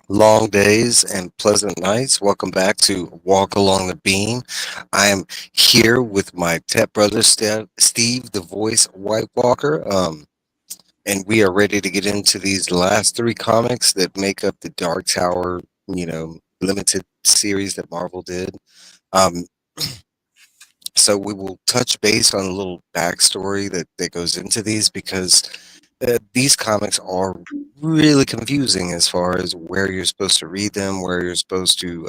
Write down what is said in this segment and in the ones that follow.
Long days and pleasant nights. Welcome back to Walk Along the Beam. I am here with my step brother, Steve, the voice White Walker. And we are ready to get into these last three comics that make up the Dark Tower, limited series that Marvel did. Um, so we will touch base on a little backstory that goes into these because these comics are really confusing as far as where you're supposed to read them, where you're supposed to,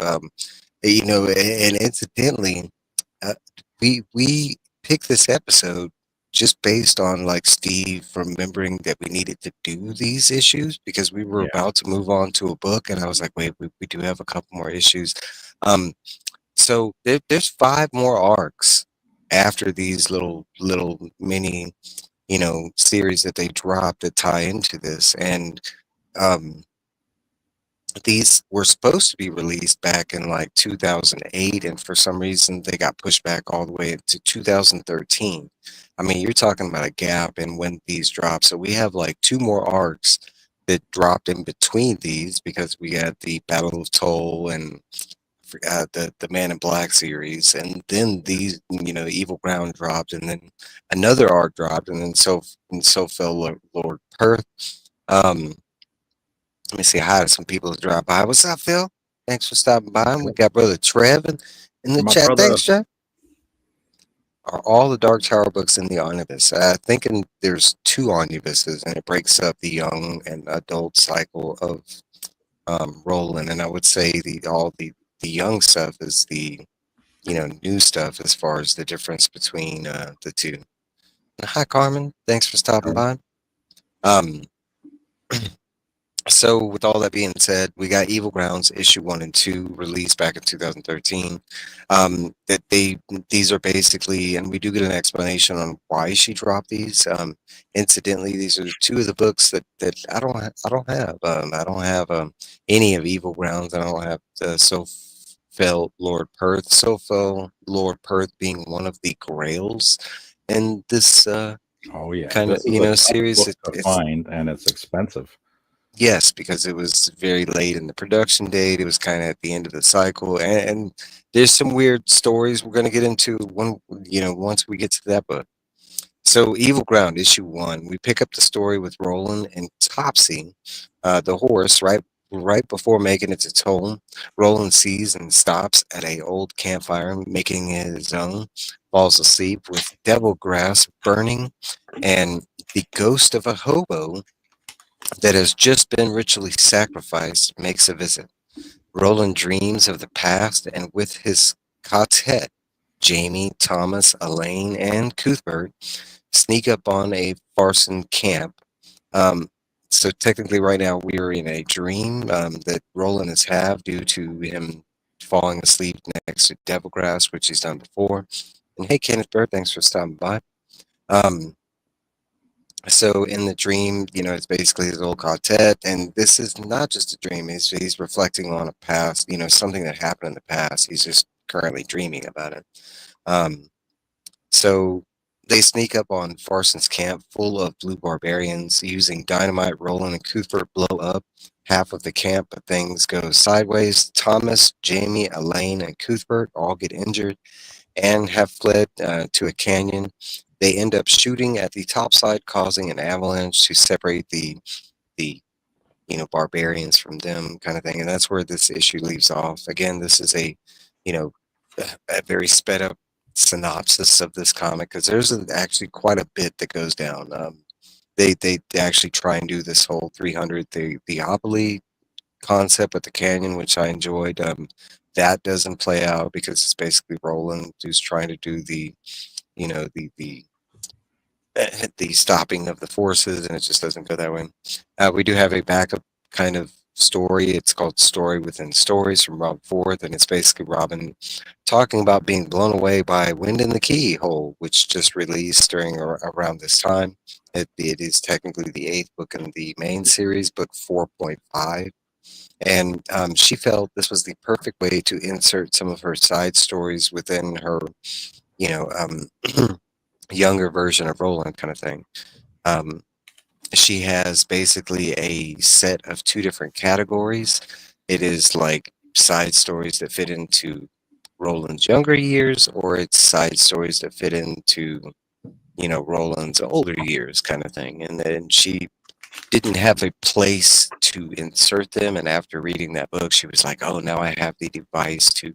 and incidentally, uh, we picked this episode just based on like Steve remembering that we needed to do these issues because we were Yeah. about to move on to a book, and I was like, wait, we do have a couple more issues. Um, so there's five more arcs after these little mini series that they dropped that tie into this. And um, these were supposed to be released back in like 2008, and for some reason they got pushed back all the way to 2013. I mean, you're talking about a gap in when these dropped. So we have like two more arcs that dropped in between these because we had the Battle of Toll and the Man in Black series, and then these, Evil Ground dropped, and then another arc dropped, and so fell Lord Perth. Um, Let me say hi to some people that dropped by. What's up, Phil? Thanks for stopping by. And we Yep. got brother Trev in the My chat. brother. Thanks, Trev. Are all the Dark Tower books in the omnibus? Thinking there's two omnibuses, and it breaks up the young and adult cycle of Roland. And I would say the young stuff is the new stuff as far as the difference between the two. Hi, Carmen. Thanks for stopping Um, by. Um, So, with all that being said, we got Evil Grounds issue one and two released back in 2013. That these are basically, and we do get an explanation on why she dropped these. Incidentally, these are two of the books that I don't have. I don't have any of Evil Grounds. I don't have Sophel Lord Perth. Sophel Lord Perth being one of the Grails in this oh yeah, kind of this is a tough series. book to It's find, and it's expensive. Yes, because it was very late in the production date. It was kind of at the end of the cycle, and there's some weird stories we're going to get into once we get to that book. So, Evil Ground issue one, we pick up the story with Roland and Topsy, the horse, right before making it to its home. Roland sees and stops at a old campfire, making it his own. Falls asleep with devil grass burning, and the ghost of a hobo that has just been ritually sacrificed makes a visit. Roland dreams of the past, and with his quartet, Jamie, Thomas, Elaine, and Cuthbert, sneak up on a Farson camp. Um, so technically, right now we are in a dream that Roland has have due to him falling asleep next to Devilgrass, which he's done before. And hey, Kenneth Bird, thanks for stopping by. Um, so in the dream, it's basically his old quartet, and this is not just a dream. He's reflecting on a past, something that happened in the past. He's just currently dreaming about it. Um, so they sneak up on Farson's camp full of blue barbarians using dynamite. Roland and Cuthbert blow up half of the camp, but things go sideways. Thomas, Jamie, Elaine, and Cuthbert all get injured and have fled to a canyon. They end up shooting at the top side, causing an avalanche to separate the barbarians from them, kind of thing. And that's where this issue leaves off. Again, this is you know a very sped up synopsis of this comic because there's actually quite a bit that goes down. They actually try and do this whole 300 the Theopoly concept at the canyon, which I enjoyed. That doesn't play out because it's basically Roland who's trying to do you know, the the the stopping of the forces, and it just doesn't go that way. We do have a backup kind of story. It's called Story Within Stories from Rob Forth, and it's basically Robin talking about being blown away by Wind in the Keyhole, which just released during or around this time. It is technically the eighth book in the main series, book 4.5. And she felt this was the perfect way to insert some of her side stories within her, you know, younger version of Roland kind of thing. Um, she has basically a set of two different categories. it is like side stories that fit into Roland's younger years, or it's side stories that fit into, Roland's older years kind of thing. And then she didn't have a place to insert them. And after reading that book, she was like, oh, now I have the device to.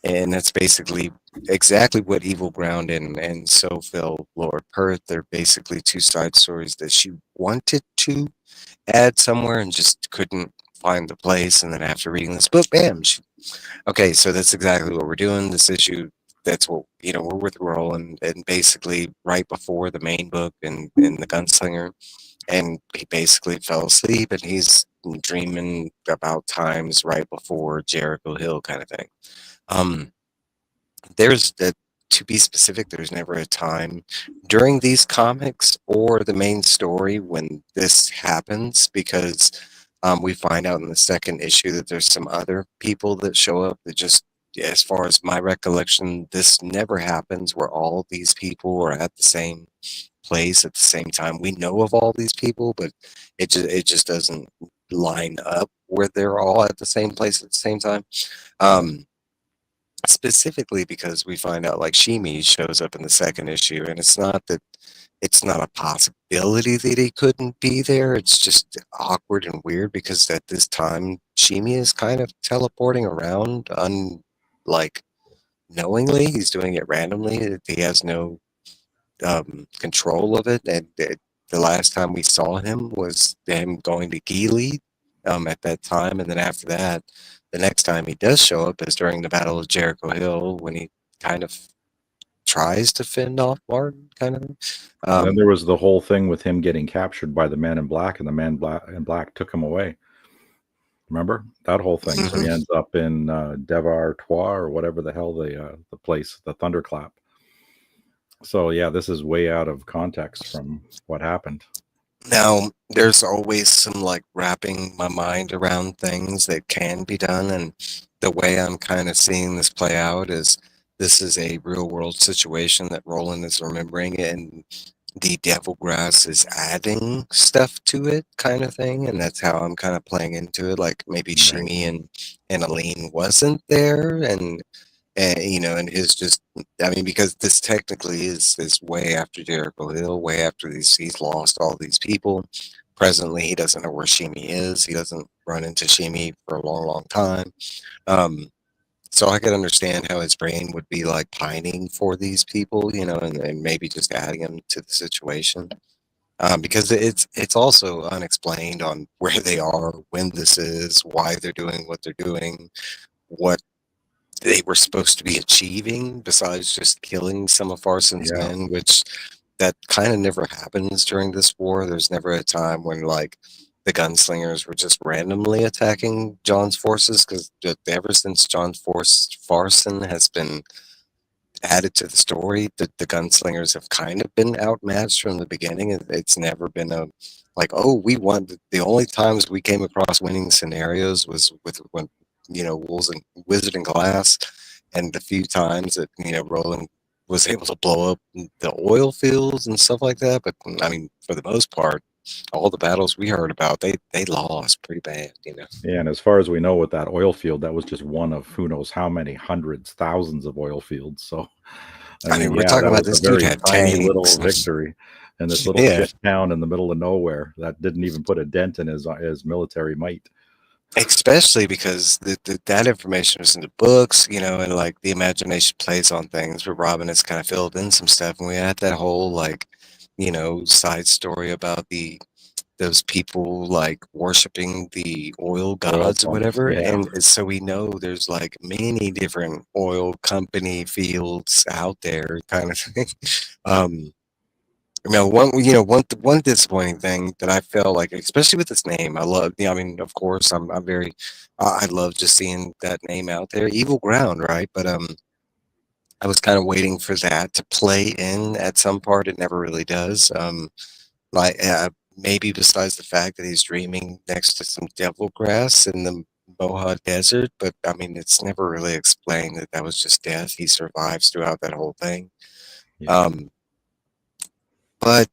And that's basically exactly what Evil Ground and So Fell Lord Perth. They're basically two side stories that she wanted to add somewhere and just couldn't find the place. And then after reading this book, bam, okay, so that's exactly what we're doing. This issue, that's what, we're with Roland, and basically right before the main book and the Gunslinger, and he basically fell asleep and he's dreaming about times right before Jericho Hill kind of thing. Um, there's the To be specific, there's never a time during these comics or the main story when this happens, because we find out in the second issue that there's some other people that show up that just, as far as my recollection, this never happens where all these people are at the same place at the same time. We know of all these people, but it just doesn't line up where they're all at the same place at the same time. Um, Specifically because we find out like Shimi shows up in the second issue, and it's not a possibility that he couldn't be there. It's just awkward and weird because at this time Shimi is kind of teleporting around like knowingly. He's doing it randomly. He has no control of it. And the last time we saw him was him going to Geely at that time. And then after that, the next time he does show up is during the Battle of Jericho Hill when he kind of tries to fend off Martin, kind of. And then there Um, was the whole thing with him getting captured by the Man in Black, and the Man in Black took him away. Remember that whole thing? So he mhm. ends up in Devartois or whatever the hell the place, the Thunderclap. So yeah, this is way out of context from what happened. Now, there's always some like wrapping my mind around things that can be done. And the way I'm kind of seeing this play out is this is a real world situation that Roland is remembering, and the devil grass is adding stuff to it, kind of thing. And that's how I'm kind of playing into it. Like maybe Right. Shimi and Aline wasn't there, and and his just, I mean, because this technically is way after Jericho Hill, way after he's lost all these people. Presently, he doesn't know where Shimi is. He doesn't run into Shimi for a long, long time. Um, so I could understand how his brain would be like pining for these people, and maybe just adding them to the situation. Because it's also unexplained on where they are, when this is, why they're doing what they're doing, what they were supposed to be achieving besides just killing some of Farson's Yeah. men, which that kind of never happens during this war. There's never a time when like the gunslingers were just randomly attacking John's forces, because ever since John Force Farson has been added to the story, the gunslingers have kind of been outmatched from the beginning. It's never been a like, oh, we won. The only times we came across winning scenarios was with when Wolves and Wizard and Glass, and the few times that Roland was able to blow up the oil fields and stuff like that. But I mean, for the most part, all the battles we heard about, they lost pretty bad. Yeah, and as far as we know, with that oil field, that was just one of who knows how many hundreds, thousands of oil fields. So, I I mean, mean, we're yeah, talking that about was a this dude very had tiny tanks. little victory, and this little Yeah. shit town in the middle of nowhere that didn't even put a dent in his military might. Especially because that information was in the books, and like the imagination plays on things. But Robin has kind of filled in some stuff, and we had that whole like, side story about those people like worshiping the oil Oil gods or pumps, whatever, yeah, and so we know there's like many different oil company fields out there, kind of thing. Um, one disappointing thing that I felt like, especially with this name, I love. I mean, of course, I'm very, I love just seeing that name out there, Evil Ground, right? But I was kind of waiting for that to play in at some part. It never really does. Like maybe besides the fact that he's dreaming next to some devil grass in the Moha Desert, but I mean, it's never really explained that that was just death. He survives throughout that whole thing. yeah. Um, But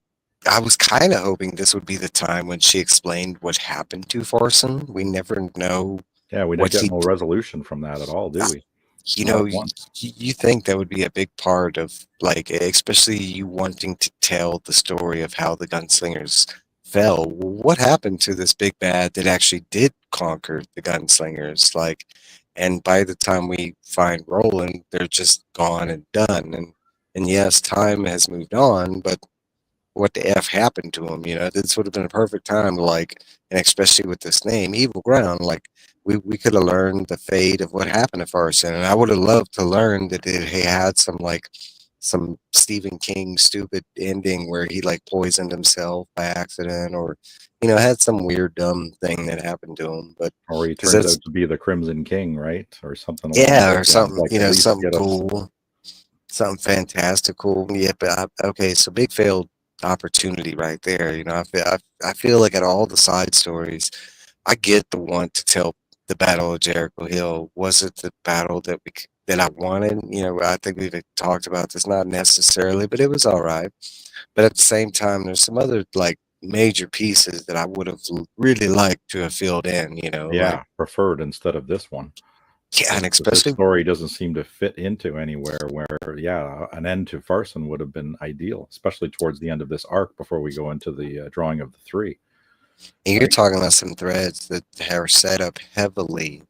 I was kinda hoping this would be the time when she explained what happened to Farson. We never know, Yeah, we didn't What get he no resolution from that at all, do we? you Not know, once. you think that would be a big part of, like, especially you wanting to tell the story of how the gunslingers fell. What happened to this big bad that actually did conquer the gunslingers? Like, and by the time we find Roland, they're just gone and done. And yes, time has moved on, but what the F happened to him? This would have been a perfect time to, like, and especially with this name, Evil Ground, like we could have learned the fate of what happened to Farson, and I would have loved to learn that he had some, like, some Stephen King stupid ending where he, like, poisoned himself by accident, or had some weird dumb thing that happened to him, but Or he because turns that's, out to be the Crimson King, right? Or something along yeah, those or lines. something, Like at least something get us. cool. Something fantastical. Yeah, but okay, so big failed opportunity right there. I feel like at all the side stories, I get the want to tell the Battle of Jericho Hill. Was it the battle that I wanted? I think we've talked about this, not necessarily, but it was all right. But at the same time, there's some other, like, major pieces that I would have really liked to have filled in. Like, Yeah, preferred instead of this one. yeah, and Because this especially, story doesn't seem to fit into anywhere where, yeah, an end to Farson would have been ideal, especially towards the end of this arc before we go into the drawing of the three, you're right? talking about some threads that are set up heavily,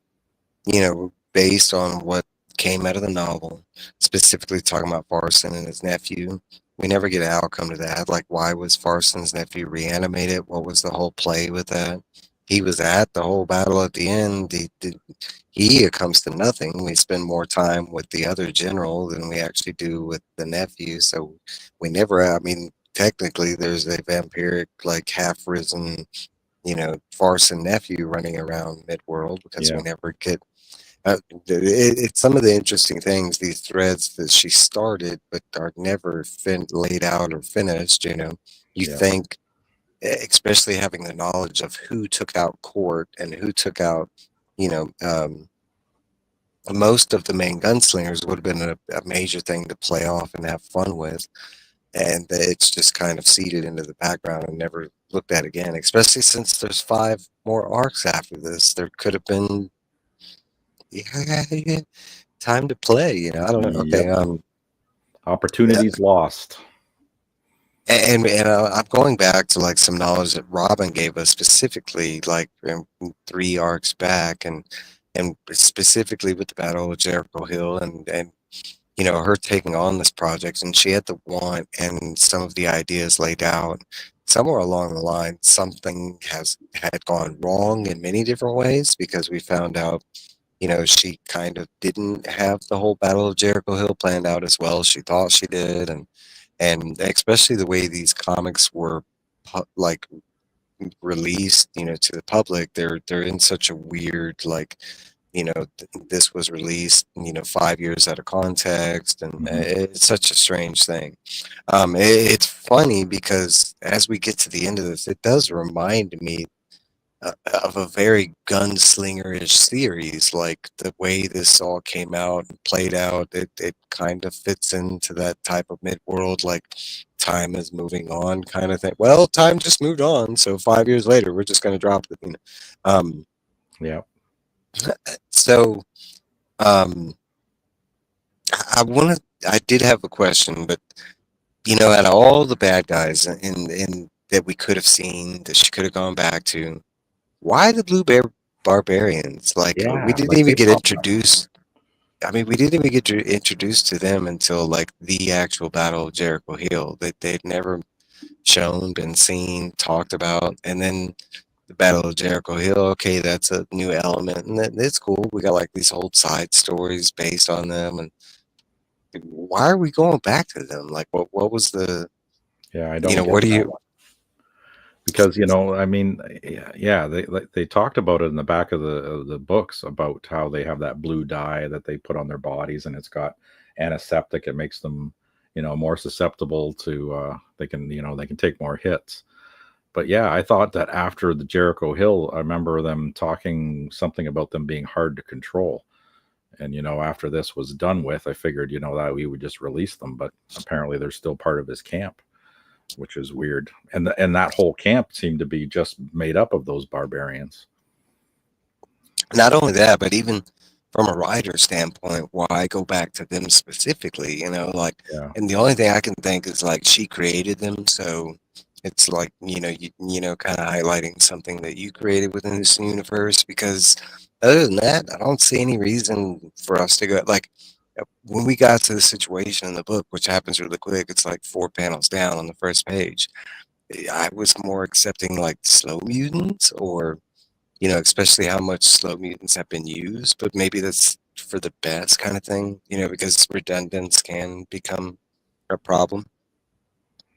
based on what came out of the novel, specifically talking about Farson and his nephew. We never get an outcome to that. Like, why was Farson's nephew reanimated? What was the whole play with that? He was at the whole battle at the end. It comes to nothing. We spend more time with the other general than we actually do with the nephew. So we never, I mean, technically, there's a vampiric, like, half risen, Farson nephew running around Midworld because we Yeah, never get it's some of the interesting things, these threads that she started, but are never laid out or finished. You yeah, think, especially having the knowledge of who took out Court and who took out, you know, most of the main gunslingers would have been a major thing to play off and have fun with. And it's just kind of seeded into the background and never looked at again, especially since there's 5 more arcs after this. There could have been, yeah, time to play. I don't know. Okay, yep. yeah, Opportunities lost. and I'm going back to, like, some knowledge that Robin gave us specifically, like, 3 arcs back, and specifically with the Battle of Jericho Hill, and her taking on this project, and she had the want and some of the ideas laid out. Somewhere along the line, something had gone wrong in many different ways, because we found out, she kind of didn't have the whole Battle of Jericho Hill planned out as well as she thought she did, and especially the way these comics were, like, released, to the public. They're in such a weird, like, this was released, 5 years out of context, and Hmm. it's such a strange thing. It's funny because as we get to the end of this, it does remind me of a very gunslingerish series. Like, the way this all came out and played out, it kind of fits into that type of mid-world, like, time is moving on kind of thing. Well, time just moved on, so 5 years later, we're just going to drop it. Yeah, So, um, I did have a question, but, out of all the bad guys in that we could have seen, that she could have gone back to, why the Blue Bear Barbarians? Like, we yeah. didn't Like even they get popped up. introduced. I mean, we didn't even get introduced to them until, like, the actual Battle of Jericho Hill. That they'd never shown, been seen, talked about, and then the Battle of Jericho Hill. Okay, that's a new element, and it's cool. We got, like, these whole side stories based on them, and why are we going back to them? Like, what was the, Yeah, I don't get what do that you? one because I mean, yeah, they talked about it in the back of the books about how they have that blue dye that they put on their bodies, and it's got antiseptic. It makes them, more susceptible to. They can take more hits. But yeah, I thought that after the Jericho Hill, I remember them talking something about them being hard to control. And after this was done with, I figured that we would just release them, but apparently they're still part of his camp, which is weird. And that whole camp seemed to be just made up of those barbarians. Not only that, but even from a writer standpoint, why go back to them specifically? Like, Yeah, and the only thing I can think is like she created them, so it's like kind of highlighting something that you created within this universe. Because other than that, I don't see any reason for us to go like. When we got to the situation in the book, which happens really quick, it's like 4 panels down on the first page. I was more accepting like slow mutants or especially how much slow mutants have been used, but maybe that's for the best kind of thing, because redundance can become a problem.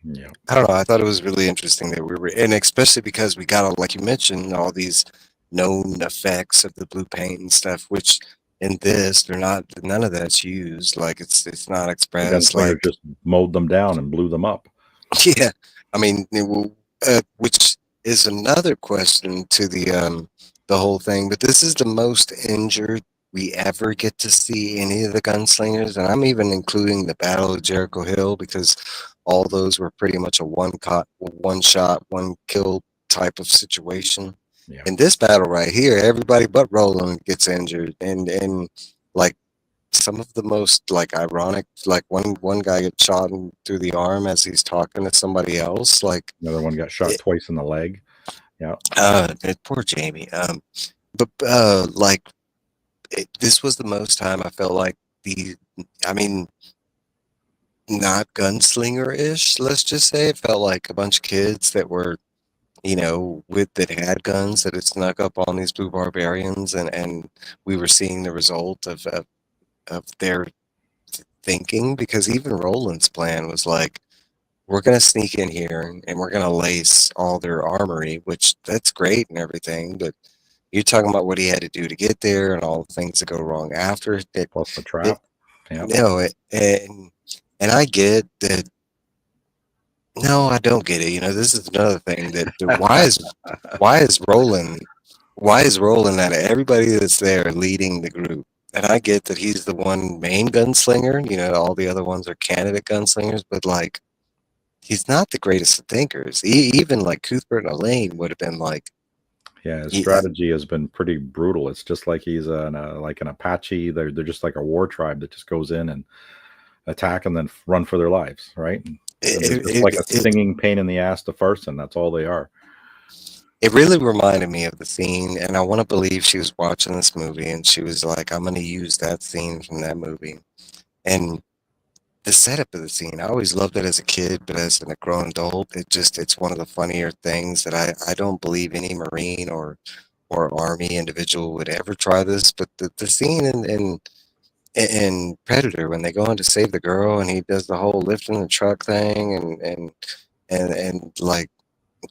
yeah. I don't know. I thought it was really interesting that we were, and especially because we got all, like you mentioned, all these known effects of the blue paint and stuff, which in this, they're not, none of that's used. Like it's not The expressed. gunslingers Like, just mowed them down and blew them up. yeah, I mean, which is another question to the whole thing. But this is the most injured we ever get to see any of the gunslingers, and I'm even including the Battle of Jericho Hill because all those were pretty much a one shot, one kill type of situation. Yeah. In this battle right here, everybody but Roland gets injured, and like some of the most like ironic, like one guy gets shot through the arm as he's talking to somebody else, like Another one got shot it, twice in the leg. Yeah. poor Jamie. But like this was the most time I felt like the, I mean, not gunslinger ish. Let's just say it felt like a bunch of kids that were with that had guns that had snuck up on these blue barbarians, and we were seeing the result of their thinking, because even Roland's plan was like, we're going to sneak in here and we're going to lace all their armory, which that's great and everything, but you're talking about what he had to do to get there and all the things that go wrong after it. Plus the It trap. Yeah. no, and I get that. No, I don't get it. This is another thing that why is Roland out of everybody that's there leading the group? And I get that he's the one main gunslinger. All the other ones are candidate gunslingers, but like he's not the greatest of thinkers. Even like Cuthbert and Elaine would have been like, Yeah, his yeah, strategy has been pretty brutal. It's just like he's like an Apache. They're just like a war tribe that just goes in and attack and then run for their lives, right? And they're it, just like it, a it, stinging pain in the ass to Farson. That's all they are. it really reminded me of the scene, and I want to believe she was watching this movie and she was like, I'm going to use that scene from that movie. And the setup of the scene, I always loved it as a kid, but as a grown adult, it's one of the funnier things that I don't believe any Marine or Army individual would ever try this. But the scene in Predator when they go in to save the girl and he does the whole lifting the truck thing and like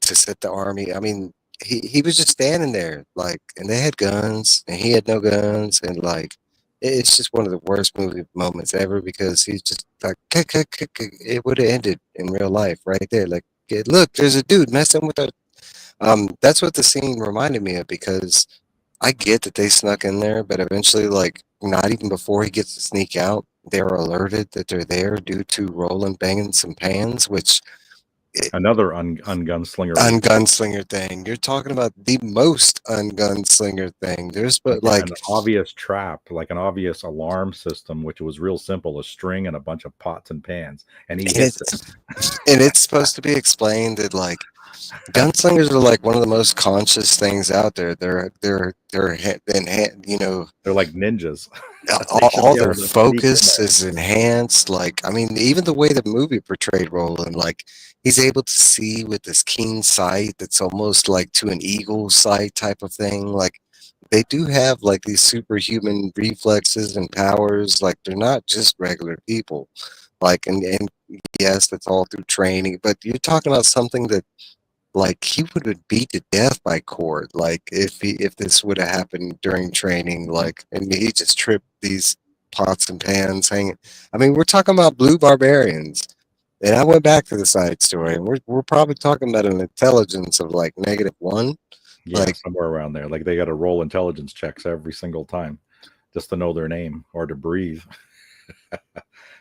to set the army. I mean, he was just standing there, like, and they had guns, and he had no guns, and like, it's just one of the worst movie moments ever because he's just like, it would have ended in real life right there. Like, look, there's a dude messing with a. That's what the scene reminded me of because I get that they snuck in there, but eventually, like, not even before he gets to sneak out, they're alerted that they're there due to Roland banging some pans, which Another ungunslingery, ungunslinger thing. You're talking about the most ungunslinger thing. There's but like an like obvious trap, like an obvious alarm system, which was real simple: a string and a bunch of pots and pans, and he and hits it. it's and it's supposed to be explained that like gunslingers are like one of the most conscious things out there. They're like ninjas. They should All be their able to sneak in focus there. is enhanced. Like, I mean, even the way the movie portrayed Roland, like he's able to see with this keen sight that's almost like to an eagle sight type of thing. Like they do have like these superhuman reflexes and powers. Like they're not just regular people. Like, and yes, that's all through training, but you're talking about something that like he would have beat to death by cord. Like if this would have happened during training, like and he just tripped these pots and pans hanging. I mean, we're talking about blue barbarians. And I went back to the side story, and we're probably talking about an intelligence of like -1. Yeah, Like somewhere around there. Like they got to roll intelligence checks every single time just to know their name or to breathe.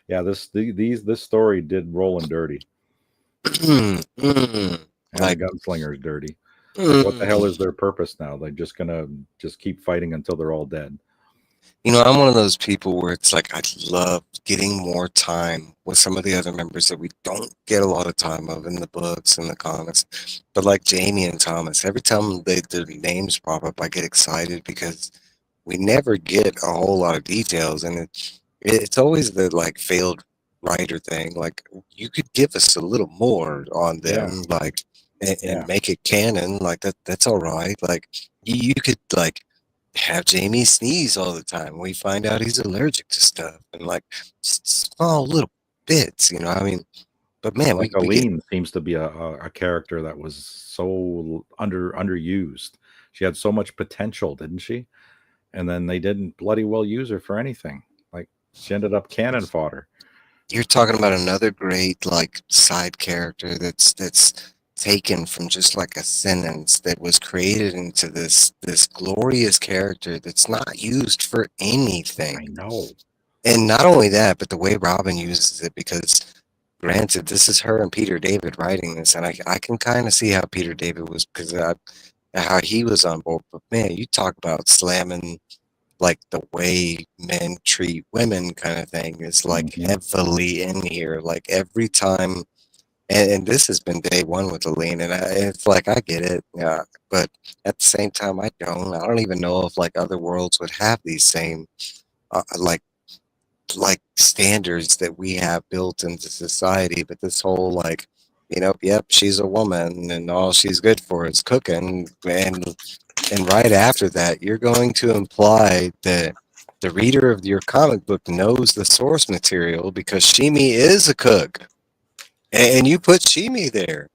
Yeah, this story did Roland dirty mm, and the like gunslingers dirty. What the hell Mm. is their purpose now? They're just gonna just keep fighting until they're all dead. I'm one of those people where it's like I'd love getting more time with some of the other members that we don't get a lot of time of in the books and the comics. But like Jamie and Thomas, every time their names pop up, I get excited because we never get a whole lot of details, and it's always the like failed writer thing. Like you could give us a little more on Yeah, them, like and yeah. make it canon. Like that's all right. Like you could like have Jamie sneeze all the time. We find out he's allergic to stuff, and like small little bits. I mean, but man, Like we get. Aline seems to be a character that was so underused. She had so much potential, didn't she? And then they didn't bloody well use her for anything. Like she ended up cannon fodder. You're talking about another great like side character that's taken from just like a sentence that was created into this glorious character that's not used for I anything. know. And not only that, but the way Robin uses it, because granted, this is her and Peter David writing this, and I can kind of see how Peter David was, because how he was on board. But man, you talk about slamming like the way men treat women kind of thing is like Hmm. heavily in here. Like every time, and this has been day one with Aline, and it's like I get it, yeah, but at the same time, I don't. I don't even know if like other worlds would have these same like standards that we have built into society. But this whole like, yep, she's a woman, and all she's good for is cooking, and right after that, you're going to imply that the reader of your comic book knows the source material because Shimi is a cook, and you put Shimi there.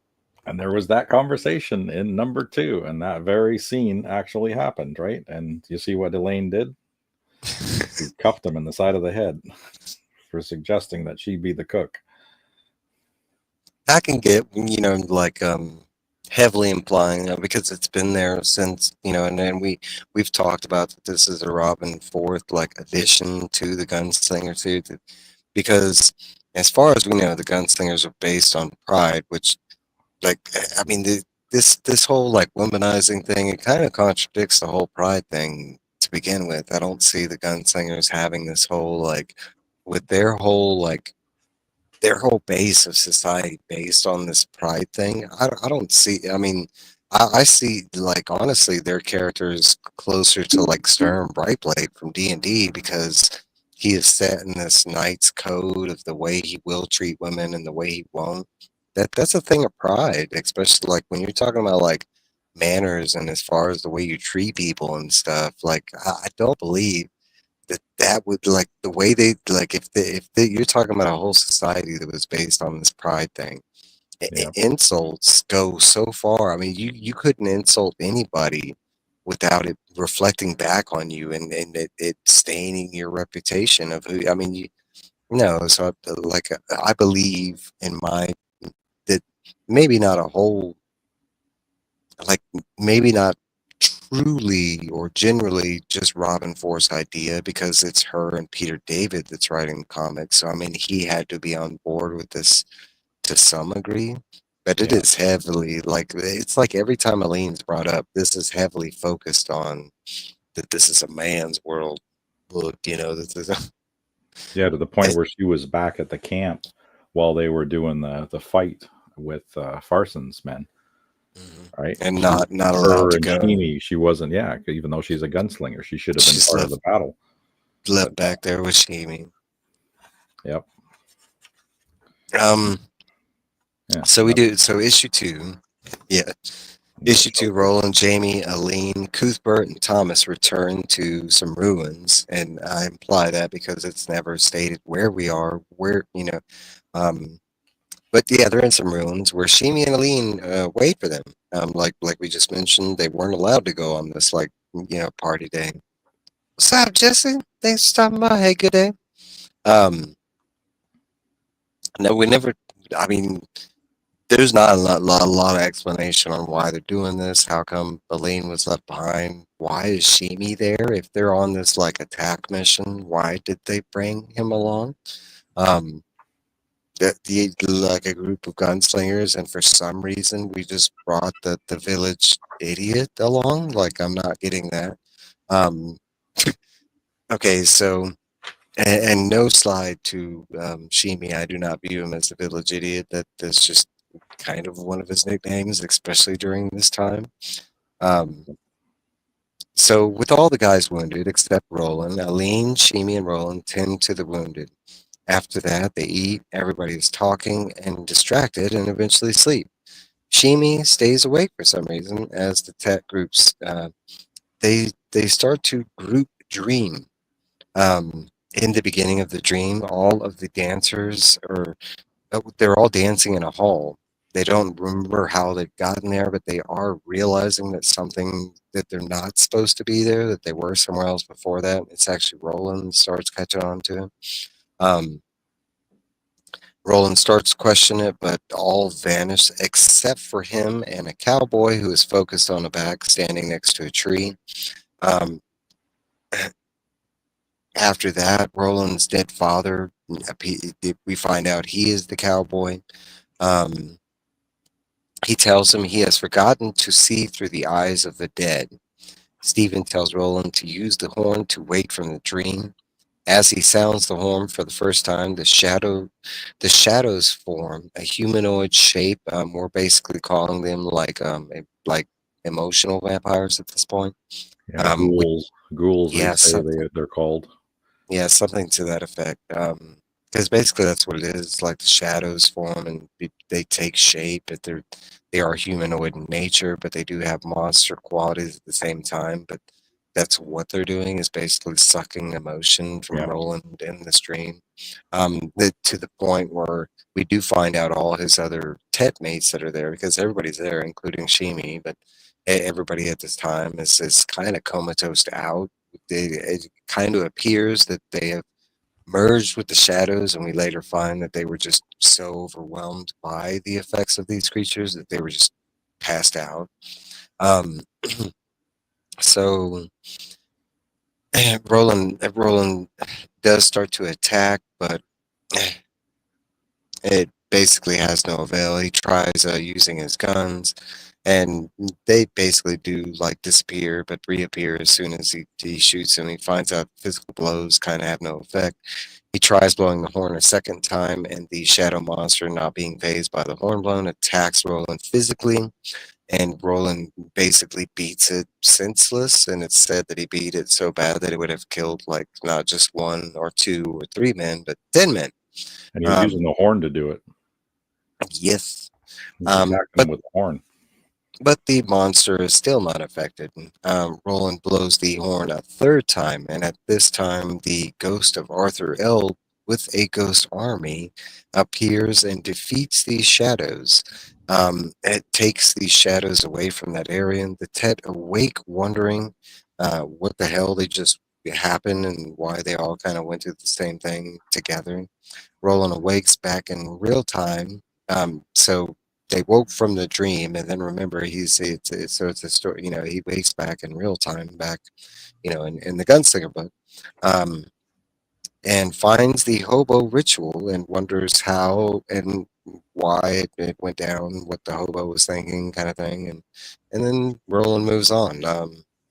And there was that conversation in number two, and that very scene actually happened, right? And you see what Elaine did? She cuffed him in the side of the head for suggesting that she be the cook. I can get, like heavily implying, because it's been there since, and then we've talked about that this is a Robin fourth like addition to the Gunslinger suit, because as far as we know, the Gunslingers are based on Pride, which like I mean this whole like womanizing thing, it kind of contradicts the whole Pride thing to begin with. I don't see the Gunslingers having this whole like with their whole base of society based on this pride thing. I don't see. I mean, I see like honestly their characters closer to like Stern Brightblade from D&D, because he is set in this knight's code of the way he will treat women and the way he won't. That's a thing of pride, especially like when you're talking about like manners and as far as the way you treat people and stuff. Like I don't believe that would like the way they like if you're talking about a whole society that was based on this pride thing. Yeah, Insults go so far. I mean, you couldn't insult anybody without it reflecting back on you, and it staining your reputation of who. I mean, no. So I believe in my that maybe not a whole like maybe not truly or generally just Robin Force idea, because it's her and Peter David that's writing the comics. So I mean, he had to be on board with this to some degree. But it yeah, is heavily like it's like every time Aline's brought up, this is heavily focused on that this is a man's world. Look, this is yeah. To the point where she was back at the camp while they were doing the fight with Farson's men, Mhm. right? And She, not allowed her to and go. Sheeny, she wasn't. Yeah, even though she's a gunslinger, she should have been She's part of the battle. But left back there with Shimi. yep, Um. yeah, So we do. So issue two. Yeah. yeah. Issue two, Roland, Jamie, Aline, Cuthbert, and Thomas return to some ruins, and I imply that because it's never stated where we are, um, but yeah, they're in some ruins where Shimi and Aline wait for them. Like we just mentioned, they weren't allowed to go on this party day. What's up, Jesse? Thanks for stopping by. Hey, good day. Um, no, we never. I mean, there's not a lot of explanation on why they're doing this. How come Elaine was left behind? Why is Shimi there? If they're on this like attack mission, why did they bring him along? Um, like a group of gunslingers, and for some reason we just brought the village. idiot along. Like I'm not getting that. Um, okay, so and no slide to Shimi. I do not view him as the village idiot. That's just kind of one of his nicknames, especially during this time. Um, so with all the guys wounded except Roland, Aline, Shimi, and Roland tend to the wounded. After that, they eat. Everybody is talking and distracted, and eventually sleep. Shimi stays awake for some reason as the tech groups they start to group dream. In the beginning of the dream, all of the dancers are they're all dancing in a hall. They don't remember how they've gotten there, but they are realizing that something that they're not supposed to be there, that they were somewhere else before that. It's actually Roland starts catching on to it. Um, Roland starts to question it, but all vanish except for him and a cowboy who is focused on a back standing next to a tree. Um, After that, Roland's dead father, we find out he is the cowboy. Um, he tells him he has forgotten to see through the eyes of the dead. Stephen tells Roland to use the horn to wake from the dream. As he sounds the horn for the first time, the shadows form a humanoid shape. We're basically calling them like emotional vampires at this point. Yeah, Which, ghouls. They yeah, say they're called. yeah, something to that effect. Because basically that's what it is. Like the shadows form and they take shape. But they are humanoid in nature, but they do have monster qualities at the same time. But that's what they're doing is basically sucking emotion from Yeah, Roland in the stream. To the point where we do find out all his other tet mates that are there because everybody's there, including Shimi. But everybody at this time is kind of comatose out. It kind of appears that they have merged with the shadows, and we later find that they were just so overwhelmed by the effects of these creatures that they were just passed out. Um, so Roland does start to attack, but it basically has no avail. He tries using his guns, and they basically do like disappear, but reappear as soon as he shoots him. He finds out physical blows kind of have no effect. He tries blowing the horn a second time, and the shadow monster, not being phased by the horn blown, attacks Roland physically. And Roland basically beats it senseless. And it's said that he beat it so bad that it would have killed like not just one or two or three men, but 10 men. and he was using Um, the horn to do it. yes. He's attacking them But with the horn. the monster is still not affected. Roland blows the horn a third time, and at this time, the ghost of Arthur Eld, with a ghost army, appears and defeats these shadows. It takes these shadows away from that area, and the Tet awake, wondering what the hell they just happened and why they all kind of went through the same thing together. Roland awakes back in real time. So they woke from the dream, and then remember, so it's a story. You know, he wakes back in real time, back in the Gunslinger book, um, and finds the hobo ritual and wonders how and why it went down, what the hobo was thinking, kind of thing, and then Roland moves on.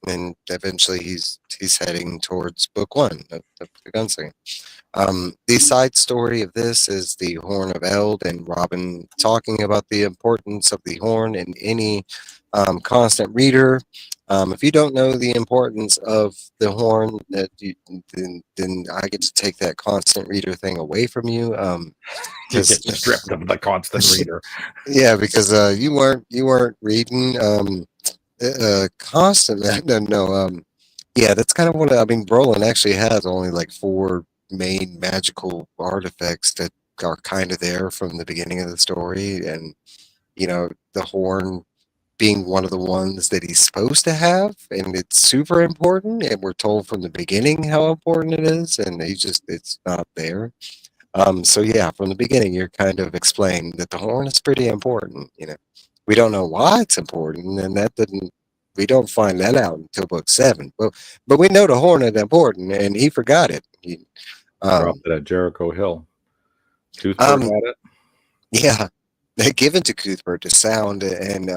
And eventually he's heading towards book one of the Gunslinger. The side story of this is the Horn of Eld and Robin talking about the importance of the horn in any constant reader. If you don't know the importance of the horn, then I get to take that constant reader thing away from you. You get Because stripped of the constant reader. yeah, because you weren't reading constant. No, yeah, that's kind of what I mean. Brolin actually has only like four main magical artifacts that are kind of there from the beginning of the story, and the horn being one of the ones that he's supposed to have, and it's super important, and we're told from the beginning how important it is, and it's not there. So yeah, from the beginning, you're kind of explained that the horn is pretty important. We don't know why it's important, and we don't find that out until book seven. But we know the horn is important, and he forgot it. Dropped Um, it at Jericho Hill. Toothbird um, had it. yeah, given to Cuthbert to sound, and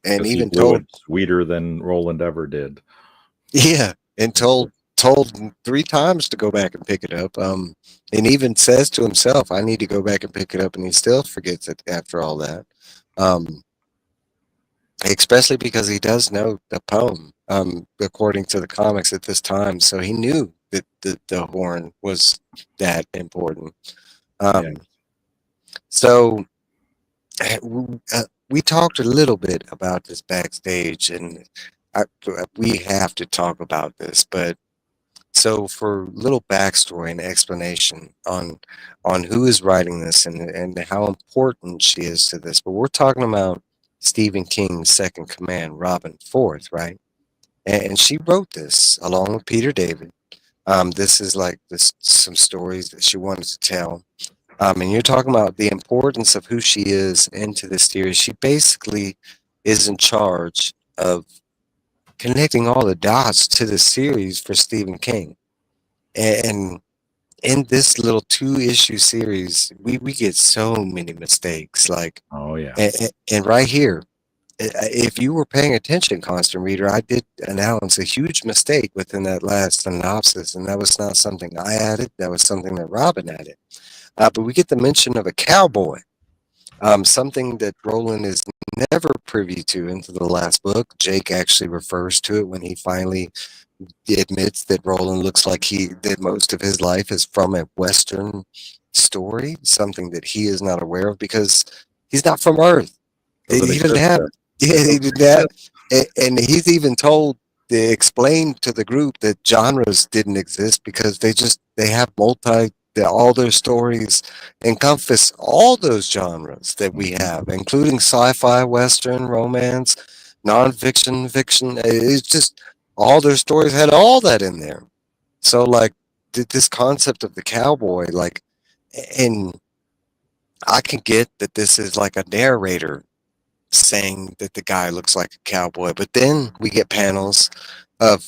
because he even blew told, it sweeter than Roland ever did. yeah, and told him 3 times to go back and pick it up. And even says to himself, "I need to go back and pick it up," and he still forgets it after all that. Um, Especially because he does know the poem, according to the comics at this time, so he knew that the horn was that important. Yeah. Um, so we talked a little bit about this backstage, and we have to talk about this. But so for little backstory and explanation on who is writing this and how important she is to this. But we're talking about Stephen King's second command, Robin Forth, right? And she wrote this along with Peter David. This is like this some stories that she wanted to tell. And you're talking about the importance of who she is into this series. She basically is in charge of connecting all the dots to the series for Stephen King. And in this little 2 issue series, we get so many mistakes. Like, Oh yeah. and right here, if you were paying attention, constant reader, I did announce a huge mistake within that last synopsis, and that was not something I added. That was something that Robin added. But we get the mention of a cowboy, something that Roland is never privy to into the last book. Jake actually refers to it when he finally admits that Roland looks like he did most of his life is from a Western story, something that he is not aware of because he's not from Earth. Doesn't He doesn't exist have, there. yeah, It he doesn't did that. exist. And he's even told to explain to the group that genres didn't exist because they have all their stories encompass all those genres that we Mhm. have, including sci-fi, western, romance, nonfiction, fiction. It's just all their stories had all that in there. So like this concept of the cowboy, like, and I can get that this is like a narrator saying that the guy looks like a cowboy, but then we get panels of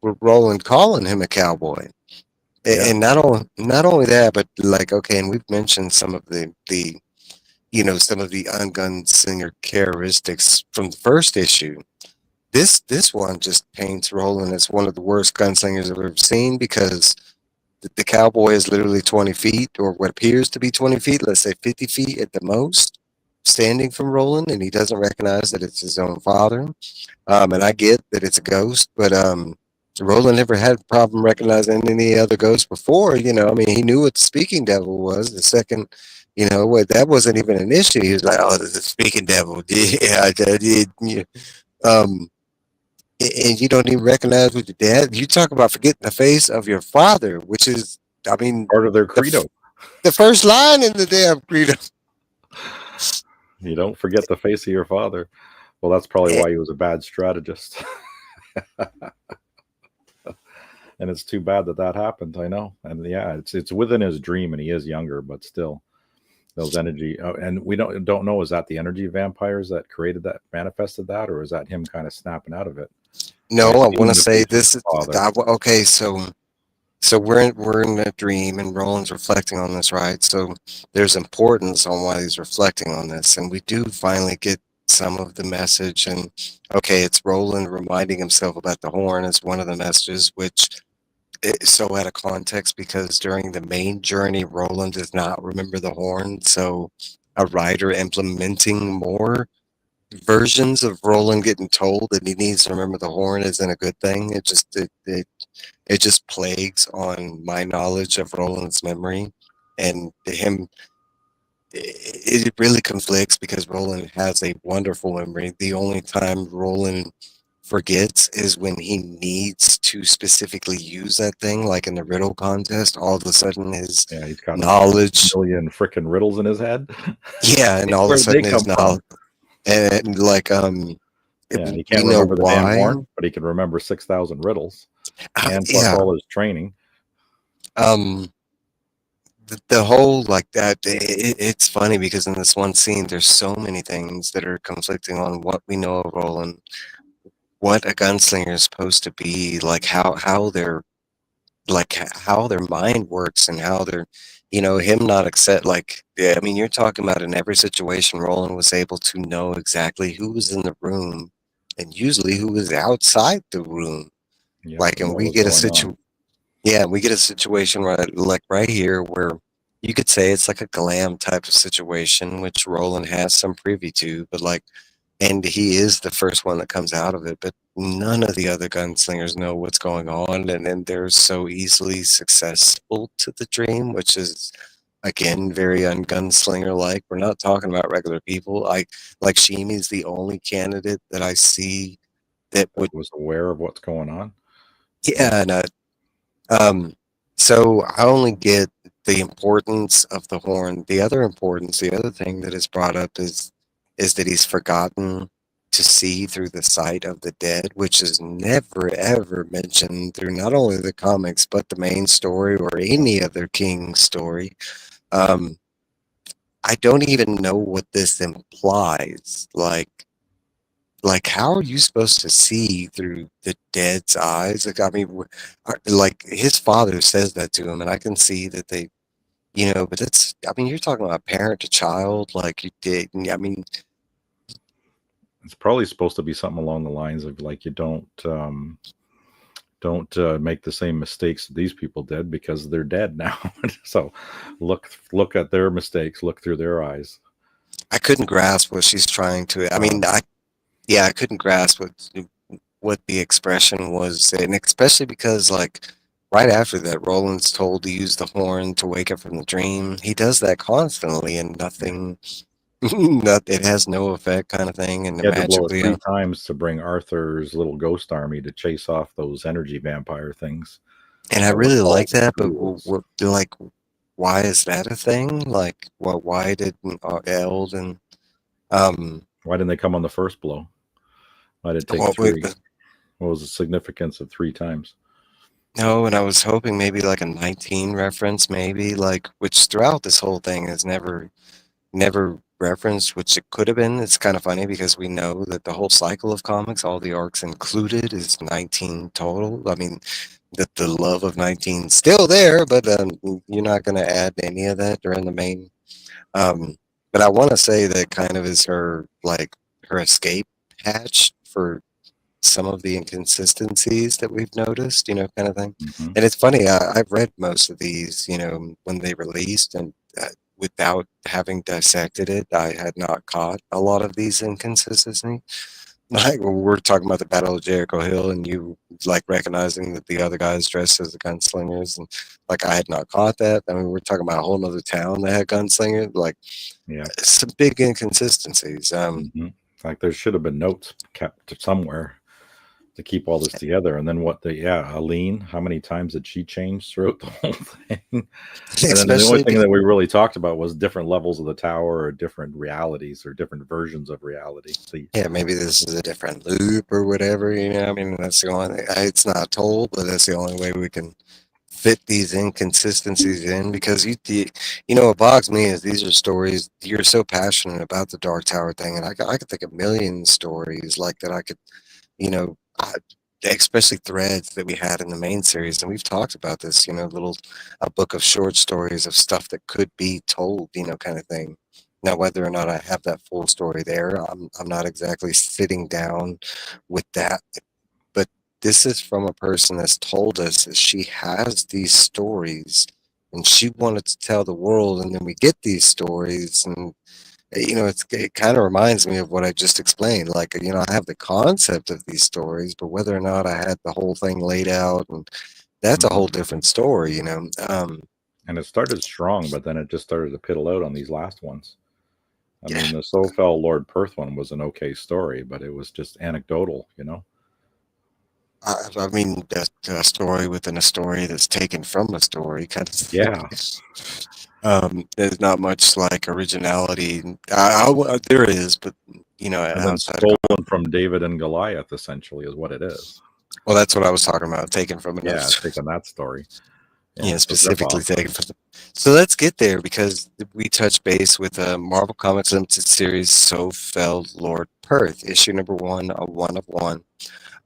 Roland calling him a cowboy, Yeah. and not only that, but like, okay, and we've mentioned some of the some of the ungun singer characteristics from the first issue. This one just paints Roland as one of the worst gunslingers I've ever seen because the cowboy is literally 20 feet or what appears to be 20 feet, let's say 50 feet at the most, standing from Roland, and he doesn't recognize that it's his own father. And I get that it's a ghost, but Roland never had a problem recognizing any other ghosts before. I mean, he knew what the speaking devil was. The second, what that wasn't even an issue. He was like, "Oh, there's a speaking devil." Yeah, I did. Yeah. Um, and you don't even recognize what your dad. You talk about forgetting the face of your father, which is, I mean, Part of their the f- credo. the first line in the damn credo. You don't forget the face of your father. Well, that's probably Eh, why he was a bad strategist. And it's too bad that that happened. I know. And yeah, it's within his dream, and he is younger, but still, those energy. And we don't know, is that the energy vampires that created that, manifested that, or is that him kind of snapping out of it No, by I want seeing to the say face of this. his father? Okay, so we're in a dream, and Roland's reflecting on this, right? So there's importance on why he's reflecting on this, and we do finally get some of the message. And okay, it's Roland reminding himself about the horn as one of the messages, which is so out of context because during the main journey, Roland does not remember the horn. So a writer implementing more versions of Roland getting told that he needs to remember the horn isn't a good thing. It just plagues on my knowledge of Roland's memory, and him. It really conflicts because Roland has a wonderful memory. The only time Roland forgets is when he needs to specifically use that thing, like in the riddle contest. All of a sudden, his Yeah, he's got a knowledge, million freaking riddles in his head. yeah, and all of a Where did they sudden his come from? knowledge, and like Yeah, he we can't know remember the damn why. horn, but he can remember 6,000 riddles, and plus Yeah, all his training. um, the whole like that. It's funny because in this one scene, there's so many things that are conflicting on what we know of Roland, what a gunslinger is supposed to be, like how their mind works and how they're him not accept, like, yeah, I mean, you're talking about in every situation, Roland was able to know exactly who was in the room and usually who was outside the room. Yep, Like, and and what we was get a going on. yeah, we get a situation right, like right here, where you could say it's like a glam type of situation, which Roland has some privy to, but like, and he is the first one that comes out of it, but none of the other gunslingers know what's going on, and then they're so easily successful to the dream, which is again very ungunslinger like. We're not talking about regular people. Like Shimi's the only candidate that I see that That would, was aware of what's going on. yeah, and um, so I only get the importance of the horn. The other importance, the other thing that is brought up is that he's forgotten to see through the sight of the dead, which is never ever mentioned through not only the comics but the main story or any other king story. Um, I don't even know what this implies. Like, how are you supposed to see through the dead's eyes? Like, I mean, like his father says that to him, and I can see that but it's, I mean, you're talking about parent to child, like you did. I mean, It's probably supposed to be something along the lines of like you don't make the same mistakes that these people did because they're dead now. So look at their mistakes, look through their eyes. I couldn't grasp what she's trying to. I mean, Um, yeah, I couldn't grasp what the expression was, and especially because like right after that, Roland's told to use the horn to wake up from the dream. He does that constantly, and yeah. nothing. Not, it has no effect, kind of thing, and He had to blow it magically, 3 times to bring Arthur's little ghost army to chase off those energy vampire things and I that were really like called that. But ghouls. like, why is that a thing? Like, why did Eld and um, Why didn't they come on the first blow? Why did it take what would three? What was the significance of 3 times? no? And I was hoping maybe like a 19 reference, maybe like, which throughout this whole thing is never referenced, which it could have been. It's kind of funny because we know that the whole cycle of comics, all the arcs included, is 19 total. I mean, that the love of 19 still there, but you're not going to add any of that during the main. Um, but I want to say that kind of is her, like, her escape hatch for some of the inconsistencies that we've noticed, kind of thing. Hmm. And it's funny, I've read most of these, when they released, and without having dissected it, I had not caught a lot of these inconsistencies. Like when we're talking about the Battle of Jericho Hill, and you like recognizing that the other guys dressed as the gunslingers, and like I had not caught that. I mean, we're talking about a whole other town that had gunslingers, like Yeah. some big inconsistencies. Hmm. Like there should have been notes kept somewhere to keep all this together. And then what the yeah, Aline, how many times did she change throughout the whole thing? And then the only Especially thing because that we really talked about was different levels of the tower or different realities or different versions of reality. The yeah, maybe this is a different loop or whatever. I mean, that's the only. It's not told, but that's the only way we can fit these inconsistencies in, because what bogs me is these are stories you're so passionate about the Dark Tower thing, and I could think of million stories like that. I could, especially threads that we had in the main series, and we've talked about this. Little a book of short stories of stuff that could be told, kind of thing. Now, whether or not I have that full story there, I'm not exactly sitting down with that, but this is from a person that's told us that she has these stories and she wanted to tell the world, and then we get these stories, and it kind of reminds me of what I just explained. Like, I have the concept of these stories, but whether or not I had the whole thing laid out, and that's a whole Mhm. different story. And it started strong, but then it just started to piddle out on these last ones. I Yeah, mean, the So Fell Lord Perth one was an okay story, but it was just anecdotal. I mean, a story within a story that's taken from a story kind of thing. Yeah. There's not much like originality. There is, but And then outside of stolen from David and Goliath, essentially, is what it is. well, that's what I was talking about, taken from another, Yeah, taking that story. Yeah, it's a specifically ripoff. taken from. So let's get there, because we touched base with a Marvel Comics Limited series, So Fell Lord Perth, issue number one, a one of one.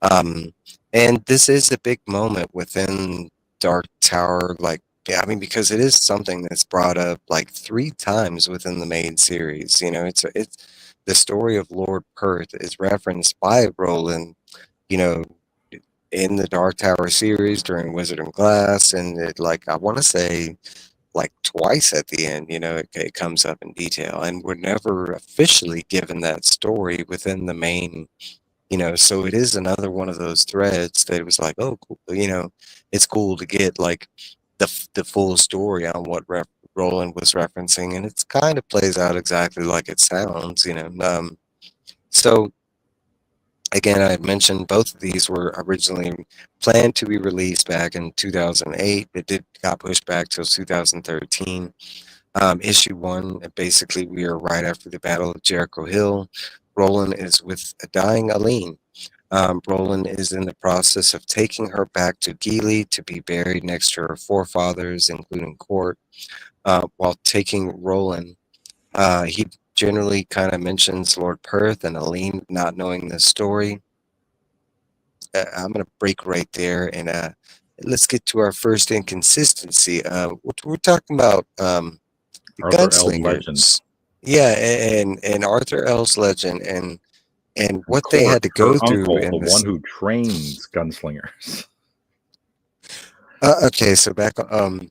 Um, and this is a big moment within Dark Tower, like Yeah, I mean, because it is something that's brought up like three times within the main series. You know, it's the story of Lord Perth is referenced by Roland. You know, in the Dark Tower series during Wizard and Glass, and it, like I want to say like twice at the end. You know, it comes up in detail, and we're never officially given that story within the main. You know, so it is another one of those threads that it was like, oh, cool, you know, it's cool to get like the full story on what Roland was referencing, and it's kind of plays out exactly like it sounds, you know. So again, I had mentioned both of these were originally planned to be released back in 2008. It did got pushed back till 2013. Issue one, basically, we are right after the Battle of Jericho Hill. Roland is with a dying Aline. Roland is in the process of taking her back to Geely to be buried next to her forefathers, including Court. While taking Roland, he generally kind of mentions Lord Perth and Aline not knowing the story. I'm going to break right there and let's get to our first inconsistency. We're talking about the Arthur L's legend. gunslingers. Yeah, and Arthur L's legend and what they Court, had to her go through uncle, the in one this. who trains gunslingers. Okay, so back on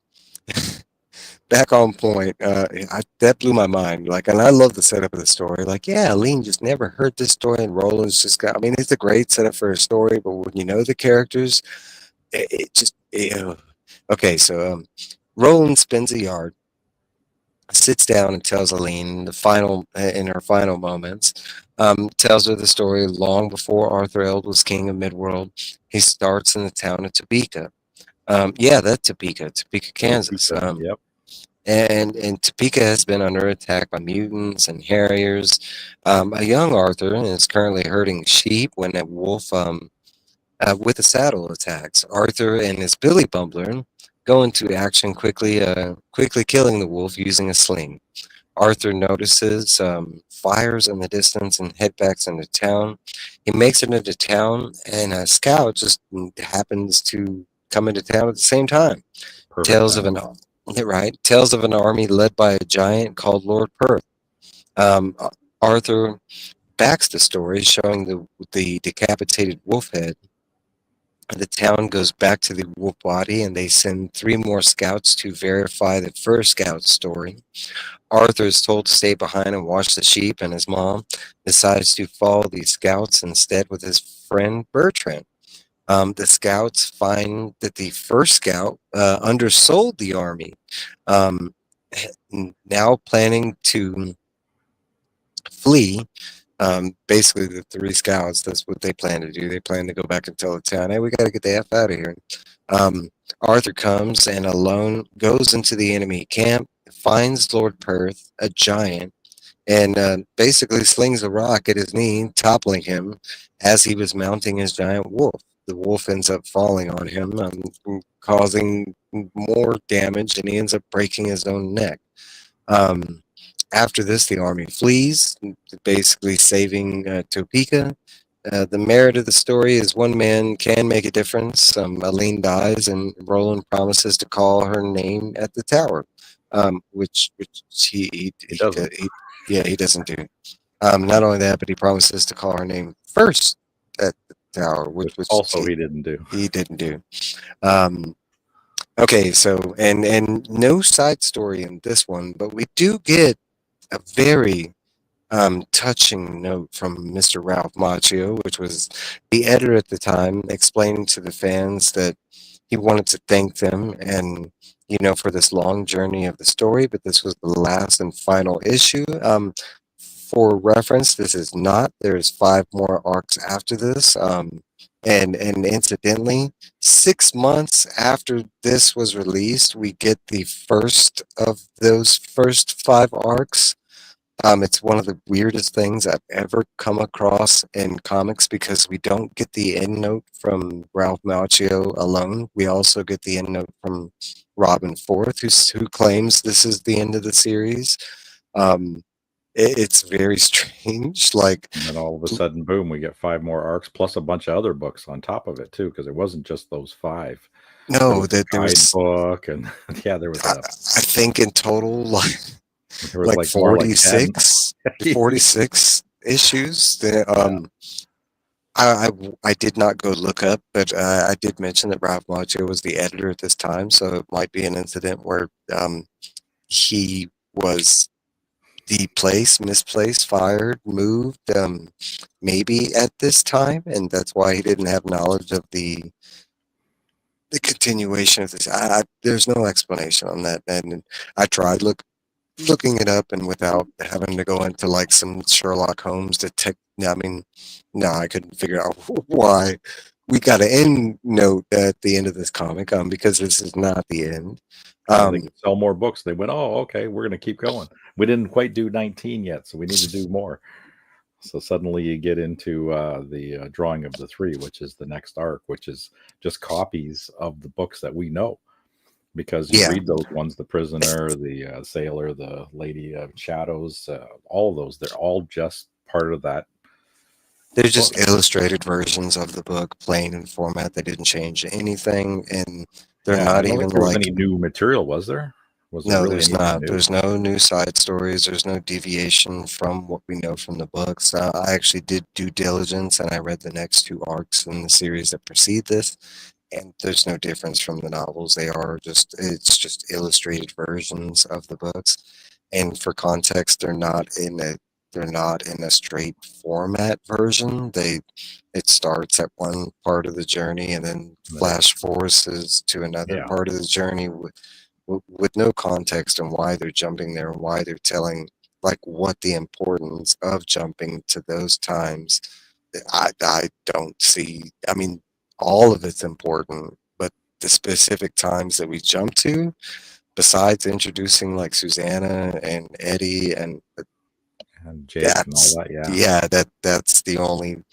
point. That blew my mind. Like, and I love the setup of the story. Like, yeah, Aline just never heard this story, and Roland's just got. I mean, it's a great setup for a story, but when you know the characters, it just. Okay, so Roland spins a yard, sits down, and tells Aline the final in her final moments. Tells her the story long before Arthur Eld was king of Midworld. He starts in the town of Topeka. Yeah, that's Topeka, Kansas. Topeka. Yep. And Topeka has been under attack by mutants and harriers. A young Arthur is currently herding sheep when a wolf with a saddle attacks. Arthur and his Billy Bumbler go into action quickly killing the wolf using a sling. Arthur notices fires in the distance and head back into town. He makes it into town, and a scout just happens to come into town at the same time. Perfect Tales of timing. an right tales of an army led by a giant called Lord Perth. Arthur backs the story, showing the decapitated wolf head. The town goes back to the wolf body, and they send three more scouts to verify the first scout's story. Arthur is told to stay behind and watch the sheep, and his mom decides to follow the scouts instead with his friend Bertrand. The scouts find that the first scout undersold the army, um, now planning to flee. Basically, the three scouts, that's what they plan to do. They plan to go back and tell the town, hey, we got to get the F out of here. Um, Arthur comes and alone goes into the enemy camp, finds Lord Perth, a giant, and basically slings a rock at his knee, toppling him as he was mounting his giant wolf. The wolf ends up falling on him, causing more damage, and he ends up breaking his own neck. Um, After this, the army flees, basically saving Topeka. The merit of the story is one man can make a difference. Aline dies, and Roland promises to call her name at the tower, which He doesn't. yeah, he doesn't do. Not only that, but he promises to call her name first at the tower, Which which also he didn't do. he didn't do. Um, okay, so and no side story in this one, but we do get a very touching note from Mr. Ralph Macchio, which was the editor at the time, explaining to the fans that he wanted to thank them and for this long journey of the story, but this was the last and final issue. For reference, this is not. There's five more arcs after this. And incidentally, 6 months after this was released, we get the first of those first five arcs. It's one of the weirdest things I've ever come across in comics because we don't get the end note from Ralph Macchio alone. We also get the end note from Robin Forth, who claims this is the end of the series. Um, it's very strange. Like, And then all of a sudden, boom, we get 5 more arcs plus a bunch of other books on top of it too, because it wasn't just those 5. There no, was a that there was, guidebook and yeah, there was I think in total, there was like like more like 10. 46, 46 issues. Yeah, I did not go look up, but I did mention that Ralph Macchio was the editor at this time, so it might be an incident where he was misplaced, fired, moved, maybe at this time, and that's why he didn't have knowledge of the continuation of this. There's no explanation on that, and I tried looking it up, and without having to go into like some Sherlock Holmes detect. I mean, no, I couldn't figure out why we got an end note at the end of this comic, because this is not the end. so they Um, could sell more books. They went, "Oh, okay, we're gonna keep going. We didn't quite do 19 yet, so we need to do more." So suddenly you get into the drawing of the 3, which is the next arc, which is just copies of the books that we know. Because you yeah, read those ones, the prisoner, the sailor, the lady of shadows, all of those, they're all just part of that they're book. just illustrated versions of the book, plain in format. They didn't change anything, and they're Yeah, I not don't think even there was like. any new material, was there? Was there No, really there's anything not. new? There's no new side stories. There's no deviation from what we know from the books. I actually did due diligence and I read the next two arcs in the series that precede this, and there's no difference from the novels. It's just illustrated versions of the books. And for context, they're not in a straight format version. It starts at one part of the journey and then And then flash forces to another yeah, part of the journey with no context on why they're jumping there and why they're telling, like, what the importance of jumping to those times. I don't see. I mean, all of it's important, but the specific times that we jump to, besides introducing like Susanna and Eddie, and and Jake and all that's that. Yeah, yeah, that's the only.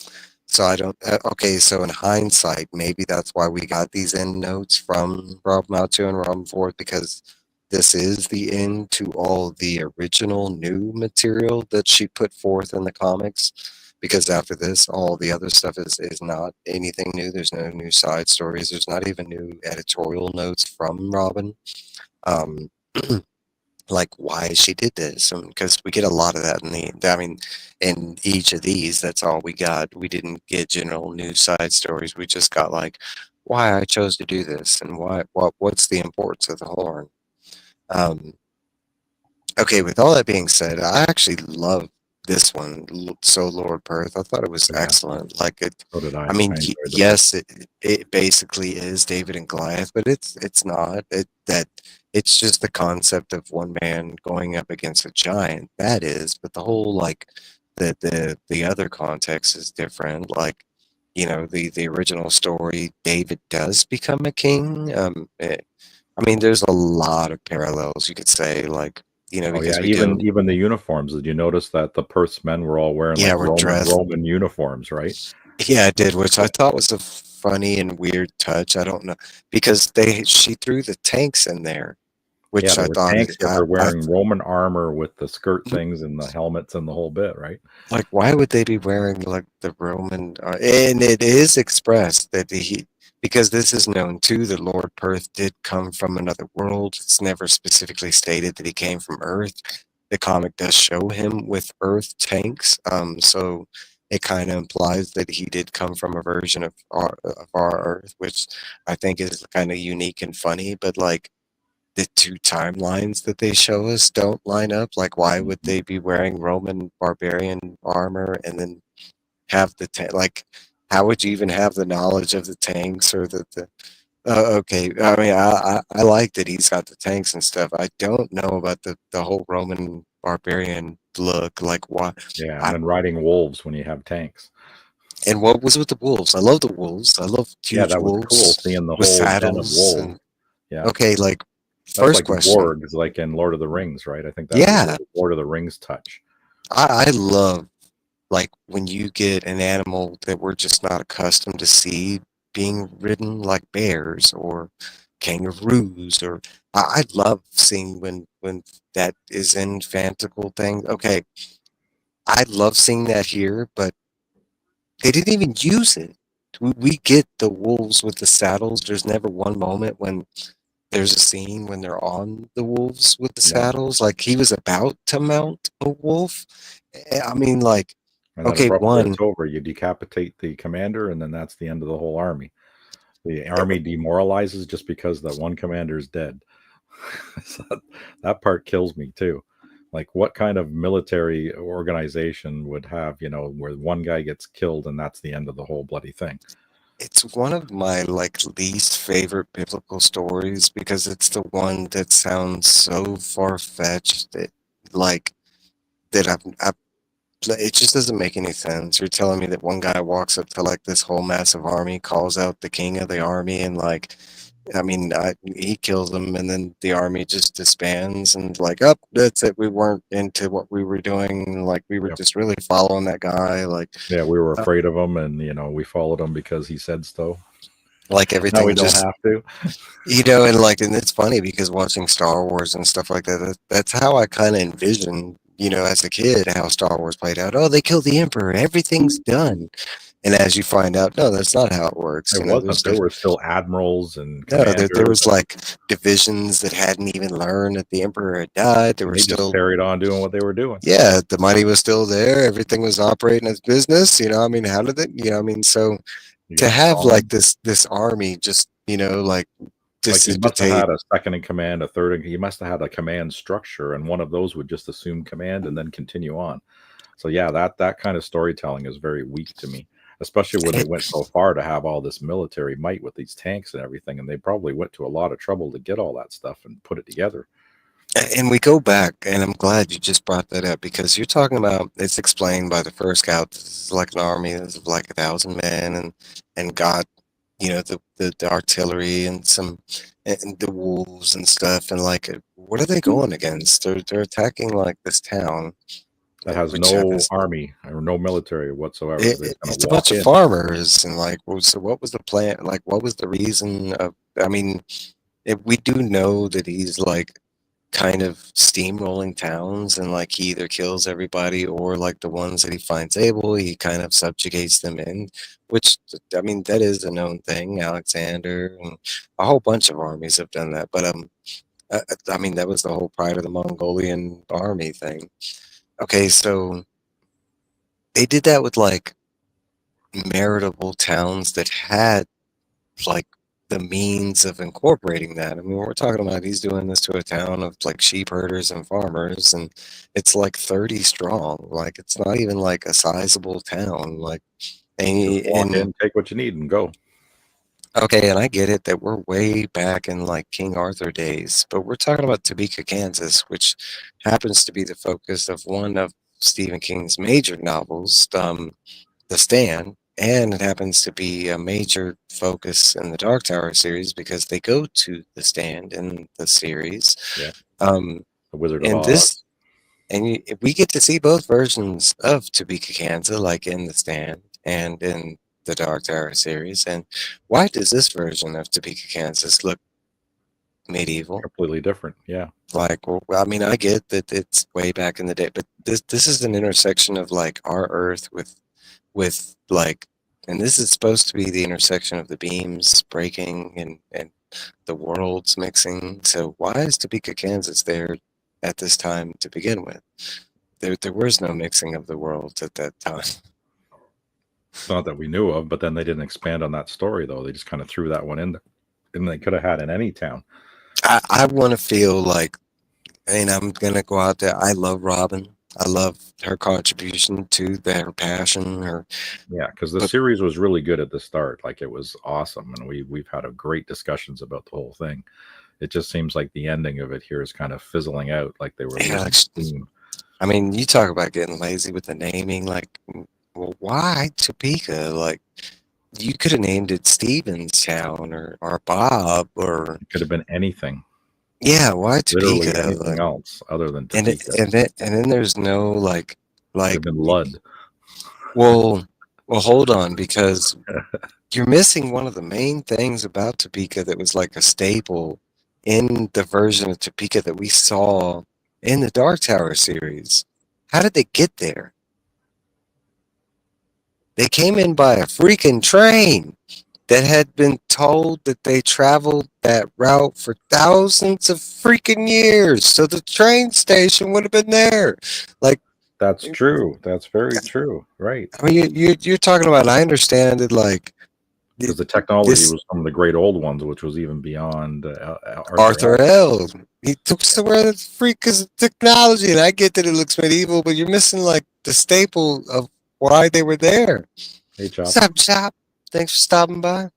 So I don't. Okay, so in hindsight, maybe that's why we got these end notes from Rob Macho and Robin Ford, because this is the end to all the original new material that she put forth in the comics. Because after this, all the other stuff is not anything new. There's no new side stories. There's not even new editorial notes from Robin. Um, like why she did this, because we get a lot of that I mean, in each of these, that's all we got. We didn't get general news side stories. We just got like why I chose to do this and what's the importance of the horn. um okay, with all that being said, I actually love this one. So Lord Perth, I thought it was oh, yeah. excellent. Like it, So did I I. mean, I enjoyed the book. yes, it basically is David and Goliath, but it's not. It's just the concept of one man going up against a giant. That is, but the whole like the other context is different. Like, the original story, David does become a king. I mean, there's a lot of parallels you could say, like, Oh yeah, because we even go, even the uniforms. Did you notice that the Perth's men were all wearing yeah, like we're Roman dressed. Roman uniforms, right? Yeah, I did, which I thought was a funny and weird touch. I don't know, because she threw the tanks in there, Yeah, which there I were thought tanks that were I wearing Roman armor with the skirt things and the helmets and the whole bit, right? like, why would they be wearing like the Roman? And it is expressed that because this is known too, that Lord Perth did come from another world. It's never specifically stated that he came from Earth. The comic does show him with Earth tanks, so it kind of implies that he did come from a version of our Earth, which I think is kind of unique and funny. But like, the two timelines that they show us don't line up. Like, why would Mhm. they be wearing Roman barbarian armor and then have like, how would you even have the knowledge of the tanks or the okay, I mean, I like that he's got the tanks and stuff. I don't know about the whole Roman barbarian look. Like, why? Yeah, and I, then riding wolves when you have tanks. and what was with the wolves? I love the wolves. I love Yeah, huge that was cool wolves seeing the with whole den of saddles. wolves. And Yeah. okay, like, That's first like question. wargs, like in Lord of the Rings, right? I think that's a Yeah, Lord of the Rings touch. I love, like, when you get an animal that we're just not accustomed to see being ridden, like bears or kangaroos, or I love seeing when that is in fantastical thing. Okay, I love seeing that here, but they didn't even use it. We get the wolves with the saddles. There's never one moment when there's a scene when they're on the wolves with the Yeah. saddles, like he was about to mount a wolf. I mean, like, And then okay, abruptly one, it's over. You decapitate the commander, and then that's the end of the whole army. The army demoralizes just because that one commander is dead. So that part kills me too. Like, what kind of military organization would have, where one guy gets killed and that's the end of the whole bloody thing? it's one of my like least favorite biblical stories because it's the one that sounds so far-fetched that like that it just doesn't make any sense. You're telling me that one guy walks up to like this whole massive army, calls out the king of the army, and like, I mean, he kills them, and then the army just disbands, and like, oh, that's it. We weren't into what we were doing. Like, we were Yeah. just really following that guy. Yeah, we were Uh, afraid of him, and we followed him because he said so. like Now we everything don't just, have to. and like, and it's funny because watching Star Wars and stuff like that, that's how I kind of envisioned, as a kid, how Star Wars played out. Oh, they killed the Emperor. Everything's done. And as you find out, no, that's not how it works. It wasn't. There were still admirals and No, there commanders, was like divisions that hadn't even learned that the emperor had died. There and were they just still, carried on doing what they were doing. yeah, the money was still there. Everything was operating as business. I mean, how did it? I mean, so You to got have like Stalin. this army just, like Like, he must have dissipate. had a second in command, a third. He must have had a command structure, and one of those would just assume command and then continue on. So yeah, that kind of storytelling is very weak to me, especially when they went so far to have all this military might with these tanks and everything, and they probably went to a lot of trouble to get all that stuff and put it together. And we go back, and I'm glad you just brought that up because you're talking about it's explained by the first scout. This is like an army of like 1,000 men, and got the artillery and some and the wolves and stuff, and like what are they going against? They're attacking like this town, That has which no happens. army or no military whatsoever. They're just going to It's a bunch walk of in. farmers, and like, well, so what was the plan? Like, what was the reason of? I mean, we do know that he's like kind of steamrolling towns, and like he either kills everybody or like the ones that he finds able, he kind of subjugates them in, which, I mean, that is a known thing. Alexander and a whole bunch of armies have done that, but I mean, that was the whole pride of the Mongolian army thing. Okay, so they did that with like meritable towns that had like the means of incorporating that. I mean, we're talking about he's doing this to a town of like sheep herders and farmers, and it's like 30 strong. Like it's not even like a sizable town. Like, Just walk and in, take what you need, and go. okay, and I get it that we're way back in like King Arthur days, but we're talking about Topeka, Kansas, which happens to be the focus of one of Stephen King's major novels, The Stand, and it happens to be a major focus in the Dark Tower series because they go to the Stand in the series. Yeah, Um, the Wizard of and Oz. this, and we get to see both versions of Topeka, Kansas, like in the Stand and in the Dark Tower series. And why does this version of Topeka, Kansas look medieval? Completely different. Yeah, Like, well, I mean, I get that it's way back in the day, but this is an intersection of like our Earth with like, and this is supposed to be the intersection of the beams breaking and the worlds mixing. So why is Topeka, Kansas there at this time to begin with? There was no mixing of the worlds at that time. not that we knew of, but then they didn't expand on that story though. They just kind of threw that one in there, and they could have had in any town. I want to feel like, and I'm gonna go out there. I love Robin. I love her contribution to that, her passion, her. Yeah, because the But series was really good at the start. Like, it was awesome, and we've had a great discussions about the whole thing. It just seems like the ending of it here is kind of fizzling out, like they were yeah, losing like, steam. I mean, you talk about getting lazy with the naming. Like, well, why Topeka? Like, you could have named it Stevenstown or Bob or It could have been anything, yeah, why literally Topeka? anything Like, else other than Topeka. and then there's no like Could have like been Lud. well Well, hold on, because you're missing one of the main things about Topeka that was like a staple in the version of Topeka that we saw in the Dark Tower series. How did they get there? They came in by a freaking train that had been told that they traveled that route for thousands of freaking years. So the train station would have been there. Like, That's true. That's very true. Right. I mean, you're talking about. I understand it. Like Because the technology this was some of the great old ones, which was even beyond Arthur Arthur L. L. He took somewhere the freak is technology, and I get that it looks medieval, but you're missing like the staple of why they were there. Hey, Chop. Stop, shop. Thanks for stopping by.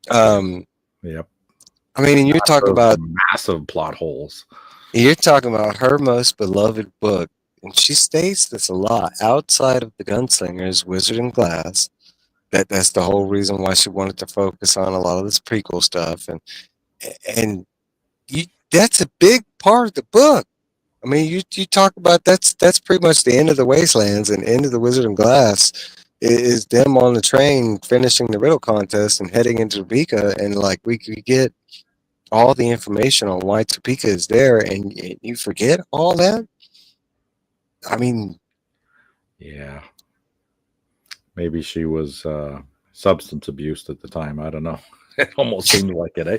Um, Yep. I mean, and Those massive plot holes. you're talking about her most beloved book, and she states this a lot. Outside of the Gunslingers, Wizard and Glass, that's the whole reason why she wanted to focus on a lot of this prequel stuff, and that's a big part of the book. I mean, you talk about that's pretty much the end of the Wastelands and end of the Wizard and Glass is them on the train finishing the riddle contest and heading into Topeka, and like we could get all the information on why Topeka is there, and you forget all that. I mean, Yeah. Maybe she was substance abused at the time. I don't know. It almost seemed like it, eh?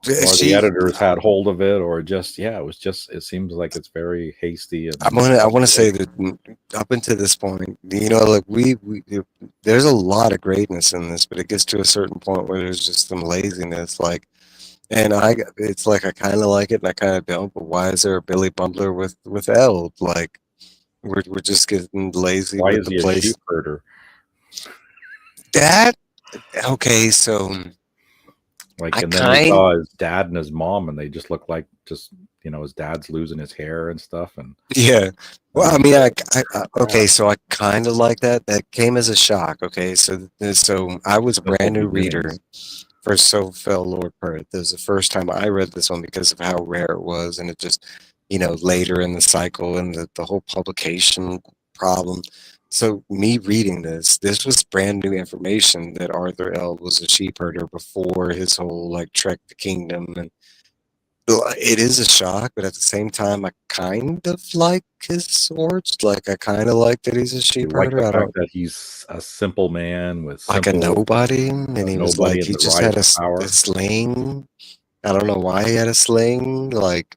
Or the she. editors had hold of it, or just, yeah, it was just, it seems like it's very hasty and I want to say calculated. that up until this point, like there's a lot of greatness in this, but it gets to a certain point where there's just some laziness, like. And it's like I kind of like it and I kind of don't. But why is there a Billy Bumbler with Eld? Like we're just getting lazy Why with is the he a place. sheep herder? That okay? So Like, I and then we kind saw his dad and his mom, and they just look like just, his dad's losing his hair and stuff. And yeah. I Well, I mean, mean, okay. crap. So I kind of like that. That came as a shock. Okay, so I was a Simple brand new reader beginnings. for So Fell Lord Perth. This was the first time I read this one because of how rare it was, and it just, later in the cycle and the whole publication problem. So me reading this was brand new information that Arthur L was a sheep herder before his whole like Trek the Kingdom, and it is a shock, but at the same time, I kind of like his swords. Like I kind of like that he's a You sheep like the herder. I fact don't that he's a simple man with like a simple nobody, and he was nobody like at he the just rise had to a power. sling. I don't know why he had a sling. Like,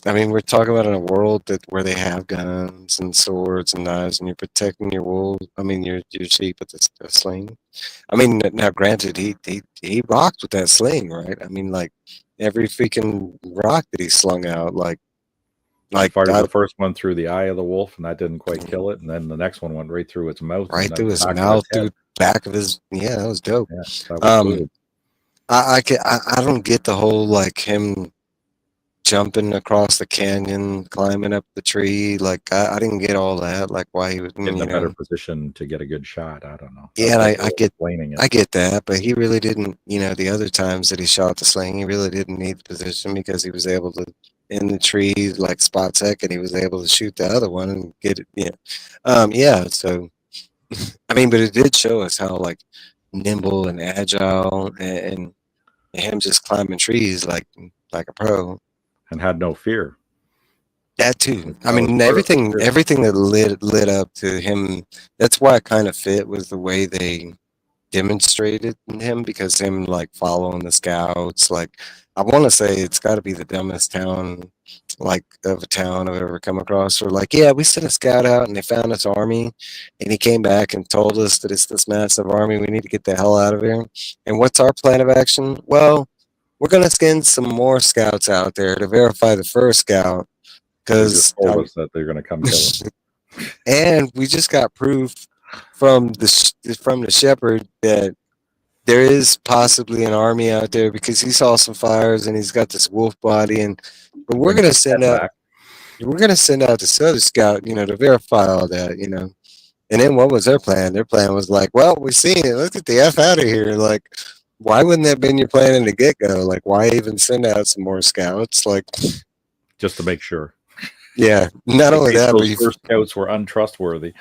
I mean, we're talking about in a world where they have guns and swords and knives, and you're protecting your wool. I mean, your sheep with a sling. I mean, now granted, he rocked with that sling, right? I mean, like every freaking rock that he slung out, He like fired I, the first one through the eye of the wolf, and that didn't quite kill it. And then the next one went right through its mouth and right then through the his back of mouth, its through head. the back of his. Yeah, that was dope. Yeah, that was Um, cool. I don't get the whole like him jumping across the canyon, climbing up the tree. Like I didn't get all that. Like why he was, Get in a better position to get a good shot. I don't know. Yeah, That's and what they were explaining it. I get that, but he really didn't. The other times that he shot the sling, he really didn't need the position because he was able to in the tree like spot second. He was able to shoot the other one and get it. Yeah, yeah. So I mean, but it did show us how like nimble and agile and him just climbing trees like a pro. And had no fear. That too. I That was mean, part of it too. everything that lit up to him. That's why it kind of fit was the way they demonstrated in him because him like following the scouts. Like I want to say it's got to be the dumbest town like of a town I've ever come across. Or like, yeah, we sent a scout out and they found this army, and he came back and told us that it's this massive army. We need to get the hell out of here. And what's our plan of action? Well, we're gonna send some more scouts out there to verify the first scout They just because told us that they're going to come kill us. and we just got proof from from the shepherd that there is possibly an army out there because he saw some fires and he's got this wolf body and but Bring his head back. we're gonna send out this other scout, to verify all that, And then what was their plan? Their plan was like, well, we seen it. Let's get the F out of here. Like, why wouldn't that have been your plan in the get go? Like, why even send out some more scouts? Like, Just to make sure. yeah, not In only case that, but those first scouts were untrustworthy.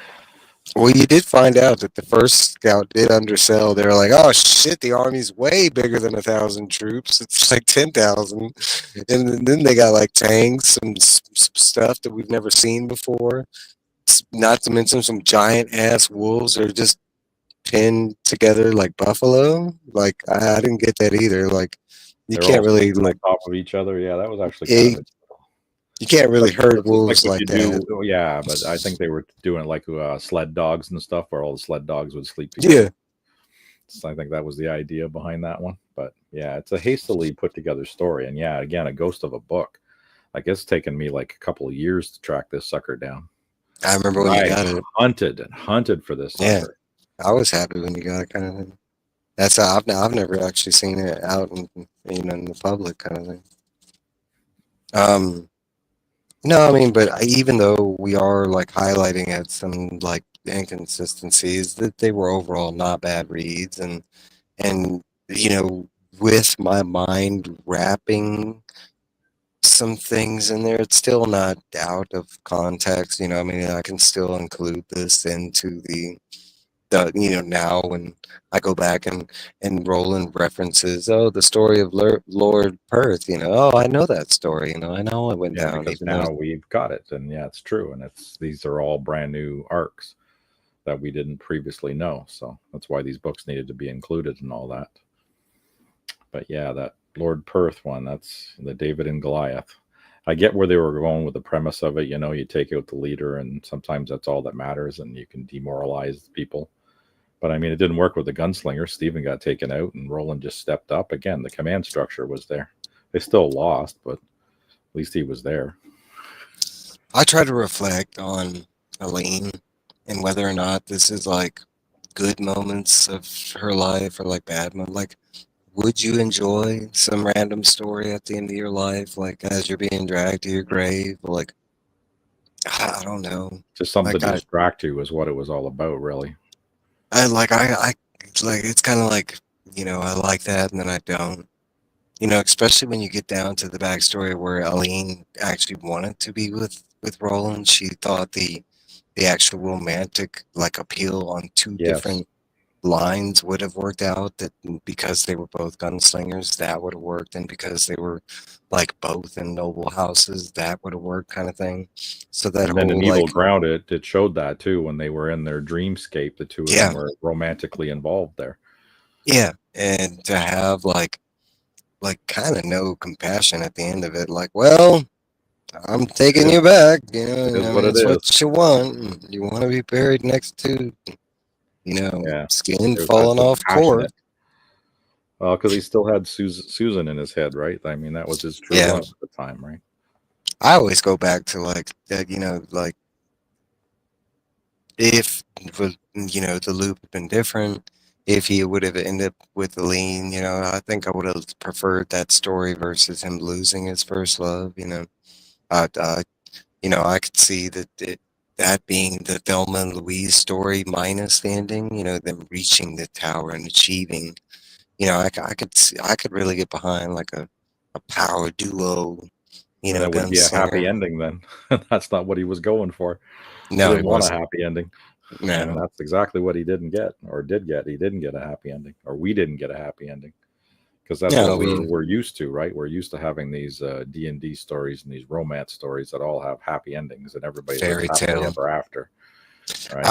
Well, you did find out that the first scout did undersell. They were like, "Oh shit, the army's way bigger than 1,000 troops. It's like 10,000." And then they got like tanks, some stuff that we've never seen before. Not to mention some giant ass wolves that are just pinned together like buffalo. Like I didn't get that either. Like you They're can't all really sleeping on like top of each other. Yeah, that was actually kind of eh, a you can't really herd That's just like wolves what like you that. do. Oh, yeah, but I think they were doing like sled dogs and stuff, where all the sled dogs would sleep Yeah, together. So I think that was the idea behind that one. But yeah, it's a hastily put together story, and yeah, again, a ghost of a book. Like it's taken me like a couple of years to track this sucker down. I I remember mean, when you I got it. hunted and hunted for this Yeah, sucker. I was happy when you got it, kind of thing. That's how I've never actually seen it out in the public kind of thing. Um, no, I mean, but even though we are like highlighting at some like inconsistencies, that they were overall not bad reads, and you know, with my mind wrapping some things in there, it's still not out of context. You know, I mean, I can still include this into now when I go back and Roland references, oh, the story of Lord Perth, oh, I know that story, I know it went Yeah, down, because even though, now we've got it, and yeah, it's true, and it's these are all brand new arcs that we didn't previously know. So that's why these books needed to be included and all that. But yeah, that Lord Perth one, that's the David and Goliath. I get where they were going with the premise of it. You know, you take out the leader, and sometimes that's all that matters, and you can demoralize people. But I mean, it didn't work with the gunslinger. Stephen got taken out, and Roland just stepped up. Again, the command structure was there. They still lost, but at least he was there. I try to reflect on Aline and whether or not this is like good moments of her life or like bad moments. Like, would you enjoy some random story at the end of your life, like as you're being dragged to your grave? Like, I don't know. Just something Like to distract you is what it was all about, really. I it's like it's kind of like I like that, and then I don't. Especially when you get down to the backstory where Aline actually wanted to be with Roland. She thought the actual romantic like appeal on two Yes. different lines would have worked out. That because they were both gunslingers, that would have worked, and because they were like both in noble houses, that would have worked, kind of thing. So that And then in whole Evil like Ground, it showed that too when they were in their dreamscape. The two of them yeah, were romantically involved there. yeah, and to have like kind of no compassion at the end of it, like, well, I'm taking It you back. it is I what mean, it it's what is. you want. You want to be buried next to, Yeah, skin it was that's falling so off corpse. passionate. Well, because he still had Susan in his head, right? I mean, that was his true Yeah, love at the time, right? I always go back to like that. Like if the loop had been different, if he would have ended up with the lean, I think I would have preferred that story versus him losing his first love. I I could see that being the Thelma and Louise story minus the ending, them reaching the tower and achieving, I could really get behind like a power duo, And that would be a happy gunslinger. ending then. That's not what he was going for. He No, he didn't want a wasn't. happy ending. And No, that's exactly what he didn't get or did get. He didn't get a happy ending, or we didn't get a happy ending, because that's what no, we're used to, right? We're used to having these D&D stories and these romance stories that all have happy endings and everybody lives fairy happily tale. ever after, right?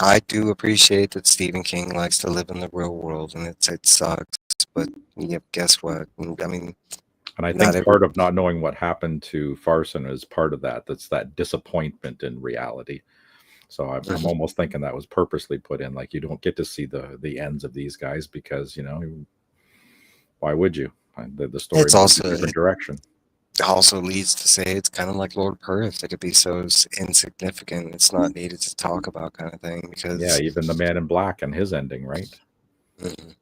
I do appreciate that Stephen King likes to live in the real world, and it sucks, but yeah, guess what? I mean, And I not think every. part of not knowing what happened to Farson is part of that. That's that disappointment in reality. So I'm Mhm. almost thinking that was purposely put in. Like you don't get to see the ends of these guys because why would you? The story It's moved a also different direction. also leads to say it's kind of like Lord Perth. It could be so insignificant, it's not needed to talk about, kind of thing. Yeah, Because even the Man in Black and his ending, right? mm,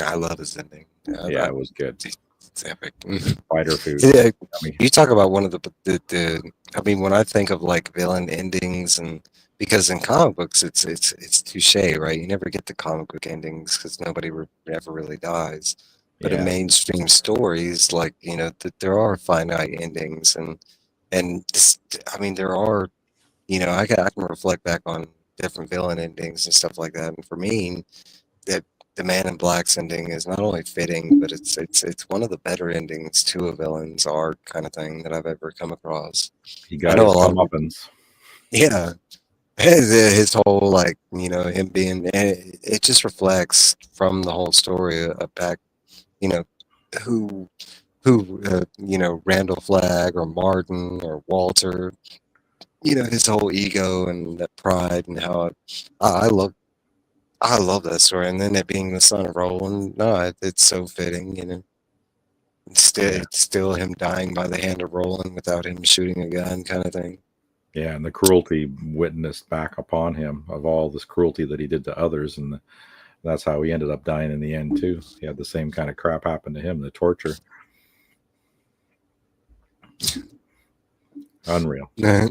I love his ending. Yeah, it was good. It's epic. Mhm. Spider food, Yeah, yummy. you talk about one of the. I mean, when I think of like villain endings, and because in comic books it's touche, right? You never get the comic book endings because nobody ever really dies. But in Yeah, mainstream stories, like there are finite endings, and this, I mean, there are. I can reflect back on different villain endings and stuff like that. And for me, that the Man in Black's ending is not only fitting, but it's one of the better endings to a villain's arc kind of thing that I've ever come across. He I got know a his lot of people, comeuppance. yeah, his whole like him being it just reflects from the whole story back you know who Randall Flagg or Martin or Walter, his whole ego and that pride and how I love I love that story, and then it being the son of Roland, no, it's so fitting, Yeah, it's still him dying by the hand of Roland without him shooting a gun, kind of thing. yeah, and the cruelty witnessed back upon him of all this cruelty that he did to others, and that's how he ended up dying in the end too. He had the same kind of crap happen to him, the torture. Unreal. Nah,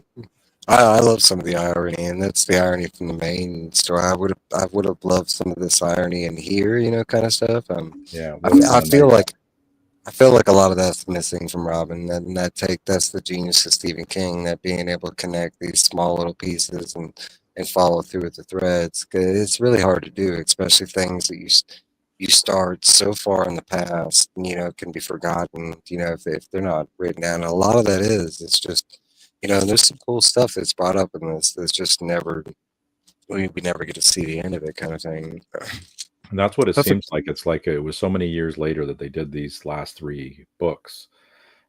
I love some of the irony, and that's the irony from the main story. I would have loved some of this irony in here, kind of stuff. Yeah, I, would have fe- been I a feel nice. like I feel like a lot of that's missing from Robin, and that's the genius of Stephen King, that being able to connect these small little pieces and follow through with the threads. 'Cause it's really hard to do, especially things that you start so far in the past, can be forgotten, if they're not written down. A lot of that is it's just, there's some cool stuff that's brought up in this that's just never we never get to see the end of it, kind of thing. And that's what it That's a seems like. It's like it was so many years later that they did these last three books,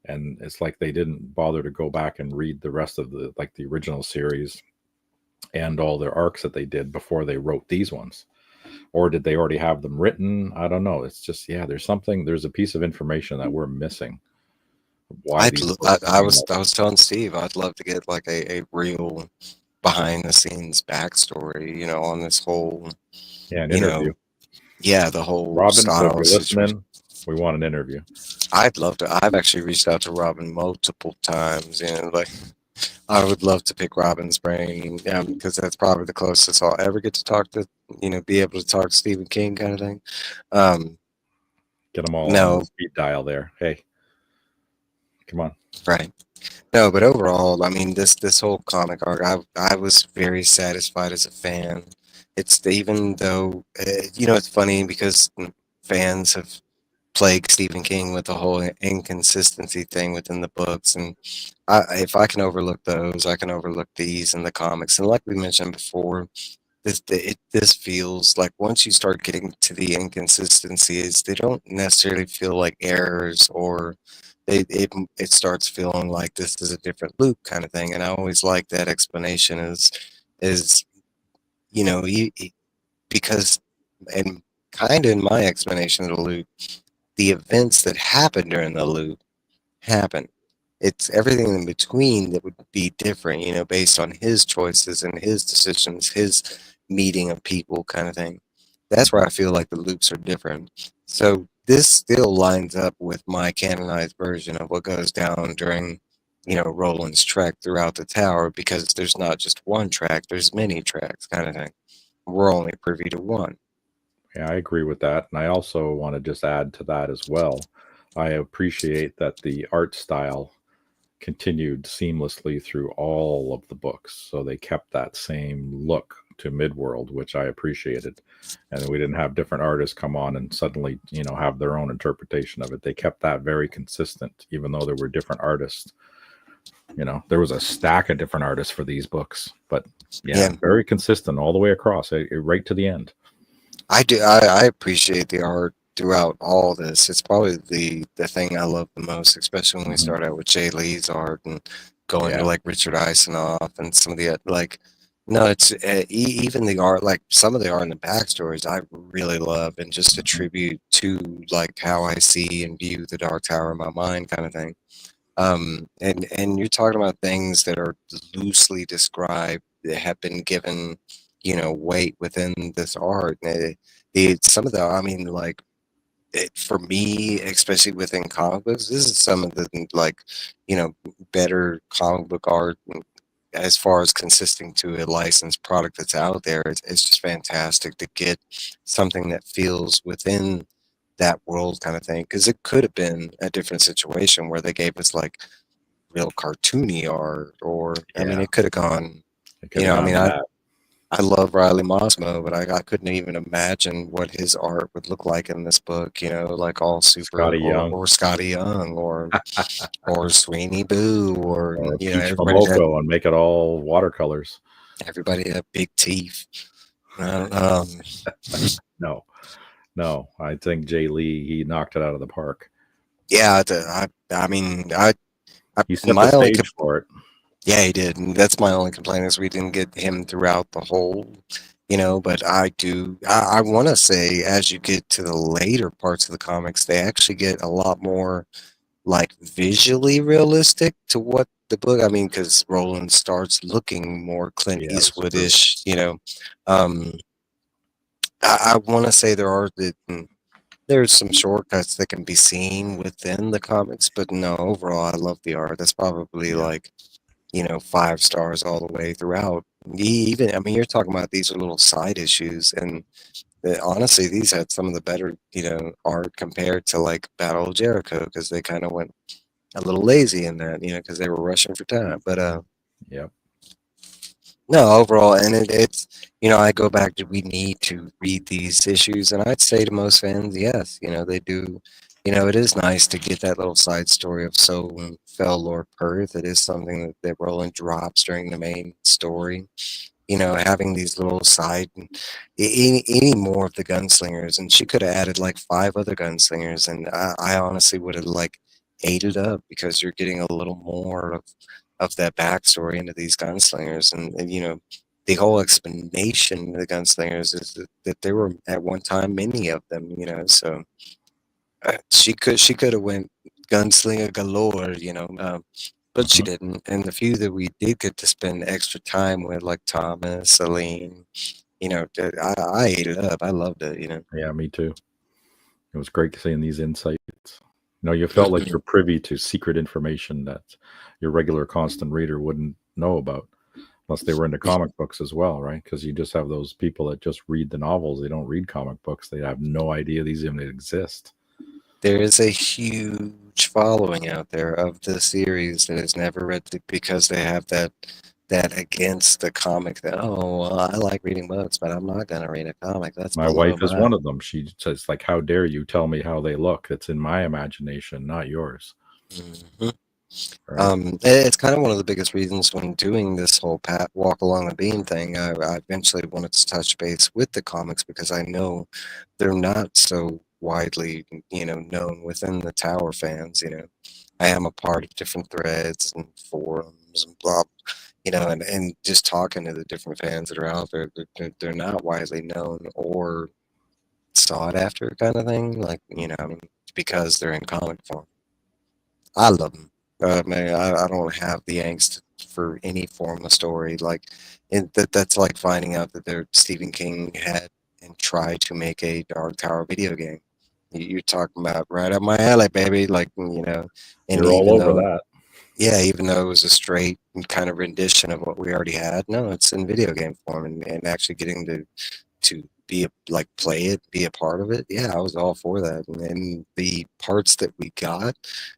and it's like they didn't bother to go back and read the rest of the original series and all their arcs that they did before they wrote these ones. Or did they already have them written? I don't know. It's just, yeah, there's a piece of information that we're missing of why I'd these l- books I came was out. I was telling Steve I'd love to get like a real behind the scenes backstory, on this whole, Yeah, an you interview. know, yeah, the whole Robin, so if style you're situation. listening, we want an interview. I'd love to. I've actually reached out to Robin multiple times, like I would love to pick Robin's brain, because that's probably the closest I'll ever get to talk to, be able to talk to Stephen King kind of thing. Um, Get them all on the no, speed dial there. Hey, come on. right. No, but overall, I mean, this whole comic arc, I was very satisfied as a fan. Even though it's funny because fans have plagued Stephen King with the whole inconsistency thing within the books, and if I can overlook those, I can overlook these in the comics. And like we mentioned before, this feels like once you start getting to the inconsistencies, they don't necessarily feel like errors, or it starts feeling like this is a different loop kind of thing. And I always like that explanation is because and kind of in my explanation of the loop, the events that happen during the loop happen. It's everything in between that would be different, based on his choices and his decisions, his meeting of people kind of thing. That's where I feel like the loops are different. So this still lines up with my canonized version of what goes down during, Roland's trek throughout the tower, because there's not just one track, there's many tracks kind of thing. We're only privy to one. Yeah, I agree with that. And I also want to just add to that as well. I appreciate that the art style continued seamlessly through all of the books. So they kept that same look to Midworld, which I appreciated. And we didn't have different artists come on and suddenly, have their own interpretation of it. They kept that very consistent, even though there were different artists. There was a stack of different artists for these books, but yeah, Yeah, very consistent all the way across, right to the end. I do. I appreciate the art throughout all this. It's probably the thing I love the most, especially when we Hmm. start out with Jay Lee's art and going to Yeah. like Richard Isenoff and some of the like. No, it's even the art, like some of the art in the backstories, I really love and just Mhm. attribute to like how I see and view the Dark Tower in my mind, kind of thing. And you're talking about things that are loosely described that have been given, weight within this art. And some of the, I mean, like for me, especially within comic books, this is some of the like, you know, better comic book art as far as consisting to a licensed product that's out there. It's just fantastic to get something that feels within that world kind of thing, because it could have been a different situation where they gave us like real cartoony art, or I mean, Yeah. it could have gone. It could have I gone mean, bad. I love Riley Mossmo, but I couldn't even imagine what his art would look like in this book. You know, like all super, Scotty Young or Scotty Young, or Sweeney Boo, or or you know, Peach everybody had Momoko and make it all watercolors. everybody had big teeth. I don't know. No, no, I think Jay Lee, he knocked it out of the park. Yeah, I mean, He set the my only stage for it. yeah, he did. And that's my only complaint is we didn't get him throughout the whole, you know, but I want to say as you get to the later parts of the comics, they actually get a lot more like visually realistic to what the book, I mean, because Roland starts looking more Clint Yeah, that's true. Eastwoodish, you know. Um, I want to say there's some shortcuts that can be seen within the comics, but no, overall, I love the art. That's probably Yeah, like, you know, 5 stars all the way throughout. Even, I mean, you're talking about these are little side issues, and honestly, these had some of the better, you know, art compared to like Battle of Jericho because they kind of went a little lazy in that, you know, because they were rushing for time. But yep. no, overall, and it's, you know, I go back to we need to read these issues, and I'd say to most fans, yes, you know, they do. You know, it is nice to get that little side story of So Fell Lord Perth. It is something that Roland drops during the main story. You know, having these little side, any more of the gunslingers, and she could have added like 5 other gunslingers, and I honestly would have like ate it up because you're getting a little more of that backstory into these gunslingers, and you know, the whole explanation of the gunslingers is that there were at one time many of them, you know, so she could have went gunslinger galore, you know, but she Hmm. didn't. And the few that we did get to spend extra time with, like Thomas, Celine, you know, I ate it up. I loved it, you know. Yeah, me too. It was great seeing these insights. You felt like Mhm. you're privy to secret information that your regular constant reader wouldn't know about unless they were into comic books as well, right? Because you just have those people that just read the novels. They don't read comic books. They have no idea these even exist. There is a huge following out there of the series that has never read it because they have that against the comic that, oh, well, I like reading books, but I'm not gonna read a comic. That's My below wife is my. one of them. She says, like, how dare you tell me how they look? It's in my imagination, not yours. Mhm. Right. It's kind of one of the biggest reasons when doing this whole pat walk along the beam thing. I eventually wanted to touch base with the comics because I know they're not so widely, you know, known within the Tower fans. You know, I am a part of different threads and forums and blah, you know, and just talking to the different fans that are out there, they're not widely known or sought after kind of thing. Like, you know, I mean, because they're in comic form. I love them. Man, I don't have the angst for any form of story. Like, that's like finding out that there Stephen King had and tried to make a Dark Tower video game. You're talking about right up my alley, baby. Like, you know, and You're all even over though, that. yeah, even though it was a straight kind of rendition of what we already had, no, it's in video game form, and actually getting to be like play it, be a part of it. Yeah, I was all for that. And the parts that we got,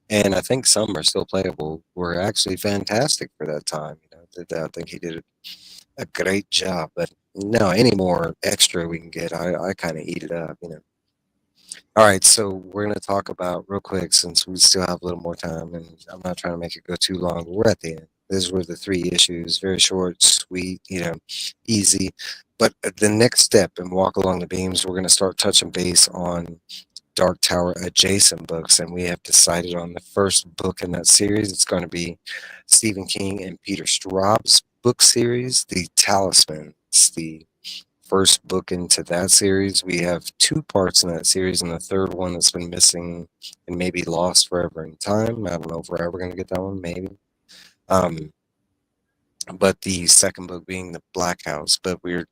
and I think some are still playable, were actually fantastic for that time. You know, I think he did a great job. But no, any more extra we can get, I kind of eat it up. You know. All right, so we're gonna talk about real quick since we still have a little more time, and I'm not trying to make it go too long. But we're at the end. These were the 3 issues, very short, sweet, you know, easy. But the next step in Walk Along the Beams, we're gonna start touching base on Dark Tower adjacent books, and we have decided on the first book in that series. It's going to be Stephen King and Peter Straub's book series, The Talisman. It's the first book into that series. We have 2 parts in that series, and the third one that's been missing and maybe lost forever in time. I don't know if we're ever going to get that one, maybe. Um, but the second book being The Black House. But we're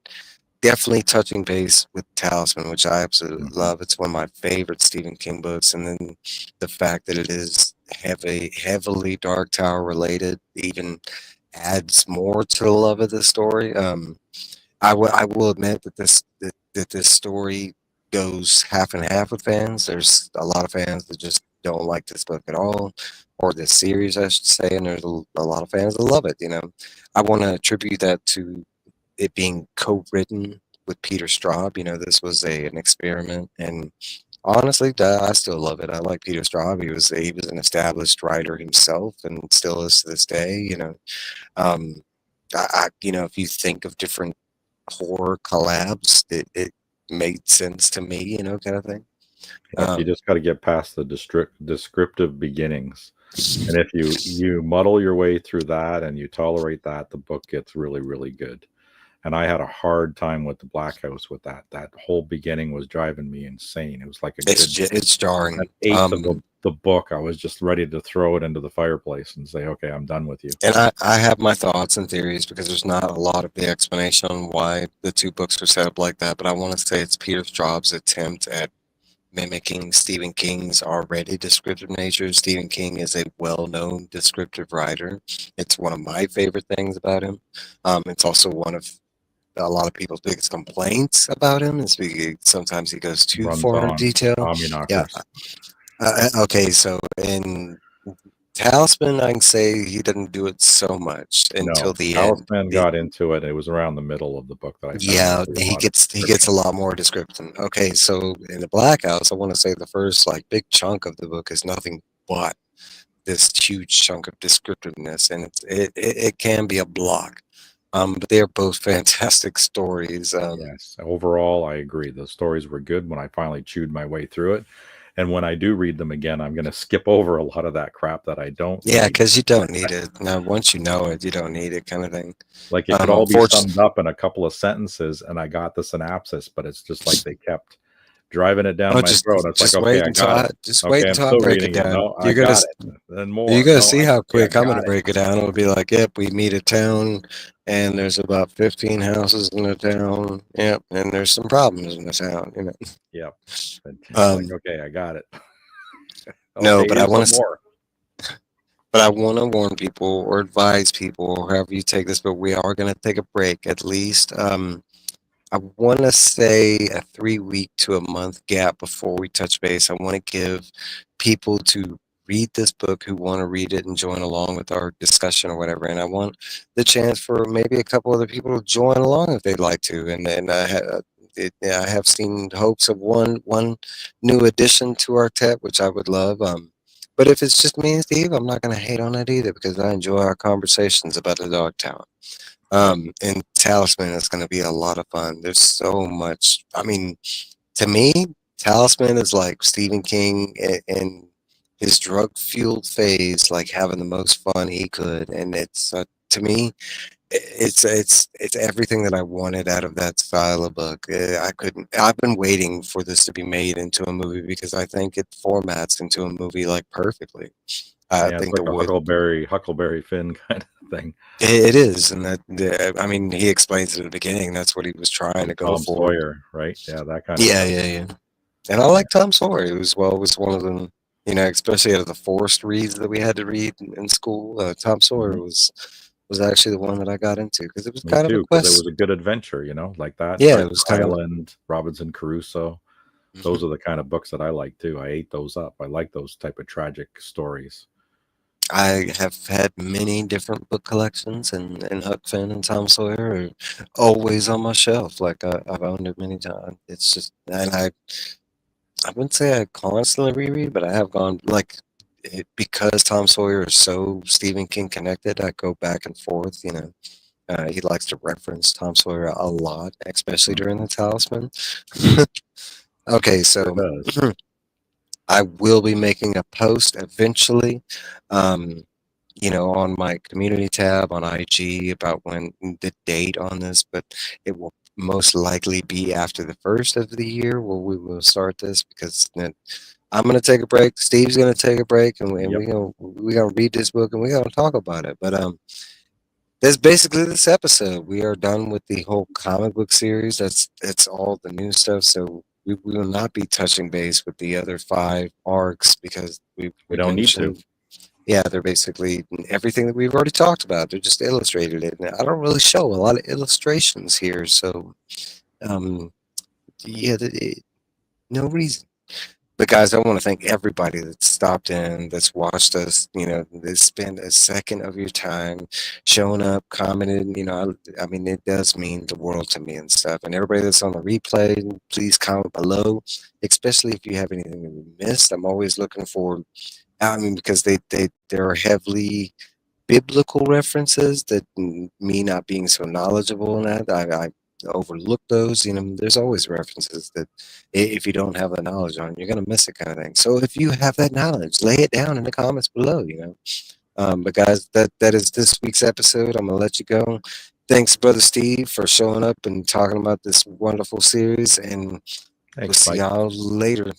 definitely touching base with Talisman, which I absolutely Hmm. love. It's one of my favorite Stephen King books, and then the fact that it is heavily Dark Tower related even adds more to the love of the story. I will admit that this story goes half and half with fans. There's a lot of fans that just don't like this book at all, or this series, I should say, and there's a lot of fans that love it. You know, I want to attribute that to. it being co-written with Peter Straub. This was a an experiment, and honestly, I still love it. I like Peter Straub. He was an established writer himself, and still is to this day. Um, if you think of different horror collabs, it made sense to me. Kind of thing. Yep, you Um, just got to get past the descriptive beginnings. And if you muddle your way through that and you tolerate that, the book gets really, really good. And I had a hard time with the Black House with that. That whole beginning was driving me insane. It was like a good it's an jarring. eighth of the book. I was just ready to throw it into the fireplace and say, "Okay, I'm done with you." And I have my thoughts and theories because there's not a lot of the explanation on why the two books are set up like that. But I want to say it's Peter Straub's attempt at mimicking Stephen King's already descriptive nature. Stephen King is a well-known descriptive writer. It's one of my favorite things about him. It's also one of a lot of people's biggest complaints about him is because sometimes he goes too Runs far into on detail. Tommy Yeah. knockers. Okay. So in Talisman, I can say he didn't do it so much until No, the end. Talisman got into it. It was around the middle of the book that I found there Yeah, to be a he lot of gets a description. lot more descriptive. Okay, so in the Black House, I want to say the first like big chunk of the book is nothing but this huge chunk of descriptiveness, and it can be a block. But they're both fantastic stories. Yes, overall, I agree. The stories were good when I finally chewed my way through it. And when I do read them again, I'm going to skip over a lot of that crap that I don't Yeah, need. because you don't need it. Now, once you know it, you don't need it, kind of thing. Like it could all be Unfortunately, summed up in a couple of sentences, and I got the synopsis, but it's just like they kept driving it down oh, my throat. It's like, okay, I got it. just wait Okay, I'm until I still break it reading it. down. No, I got it. Then You're more. gonna No, see how okay, I quick I'm gonna got it. break it down. It'll be like, yep, we meet a town, and there's about 15 houses in the town. Yep, and there's some problems in the town. Yep. And it's like, Um, okay, I got it. no, Okay, but here's some more. I want to warn people or advise people, or however you take this, but we are gonna take a break at least. I want to say a 3 week to a month gap before we touch base. I want to give people to read this book who want to read it and join along with our discussion or whatever. And I want the chance for maybe a couple other people to join along if they'd like to. And I have seen hopes of one new addition to our tech, which I would love. But if it's just me and Steve, I'm not going to hate on it either because I enjoy our conversations about the dog town. Yep. And Talisman is going to be a lot of fun. There's so much. I mean, to me, Talisman is like Stephen King in his drug-fueled phase, like having the most fun he could. And it's to me, it's everything that I wanted out of that style of book. I couldn't. I've been waiting for this to be made into a movie because I think it formats into a movie like perfectly. I Yeah, it's think like the a way Huckleberry Finn kind of thing. it is, and I mean, he explains it at the beginning. That's what he was trying Or to go Tom for. Sawyer, right? Yeah, that kind of Yeah, stuff. yeah, yeah. And I like Tom Sawyer. It was one of them. Especially out of the forced reads that we had to read in school. Tom Sawyer Hmm. was actually the one that I got into because it was Me kind of a too, because it quest. was a good adventure, like that. Yeah, it Treasure was kind of. Island, Robinson Crusoe. Mhm. Those are the kind of books that I like too. I ate those up. I like those type of tragic stories. I have had many different book collections, and Huck Finn and Tom Sawyer are always on my shelf. Like I've owned it many times. It's just, and I wouldn't say I constantly reread, but I have gone like because Tom Sawyer is so Stephen King connected. I go back and forth. He likes to reference Tom Sawyer a lot, especially during Mhm. the Talisman. Okay, Sure so does. I will be making a post eventually, um, on my community tab on IG about when the date on this, but it will most likely be after the first of the year where we will start this because then I'm gonna take a break. Steve's gonna take a break, and Yep. we gonna read this book and we gonna talk about it. But that's basically this episode. We are done with the whole comic book series. That's all the new stuff. So we will not be touching base with the other five arcs because We we don't need to. mentioned, yeah, they're basically everything that we've already talked about. They're just illustrated, and I don't really show a lot of illustrations here. So um, yeah, no reason. But guys, I want to thank everybody that stopped in, that's watched us, that spent a second of your time showing up, commenting. I mean, it does mean the world to me and stuff. And everybody that's on the replay, please comment below, especially if you have anything that we missed. I'm always looking for, I mean, because there are heavily biblical references that me not being so knowledgeable in that, I overlook those. There's always references that if you don't have the knowledge on, you're gonna miss it, kind of thing. So if you have that knowledge, lay it down in the comments below. But guys, that is this week's episode. I'm gonna let you go. Thanks, brother Steve, for showing up and talking about this wonderful series, and we'll Thanks, see Mike. y'all later.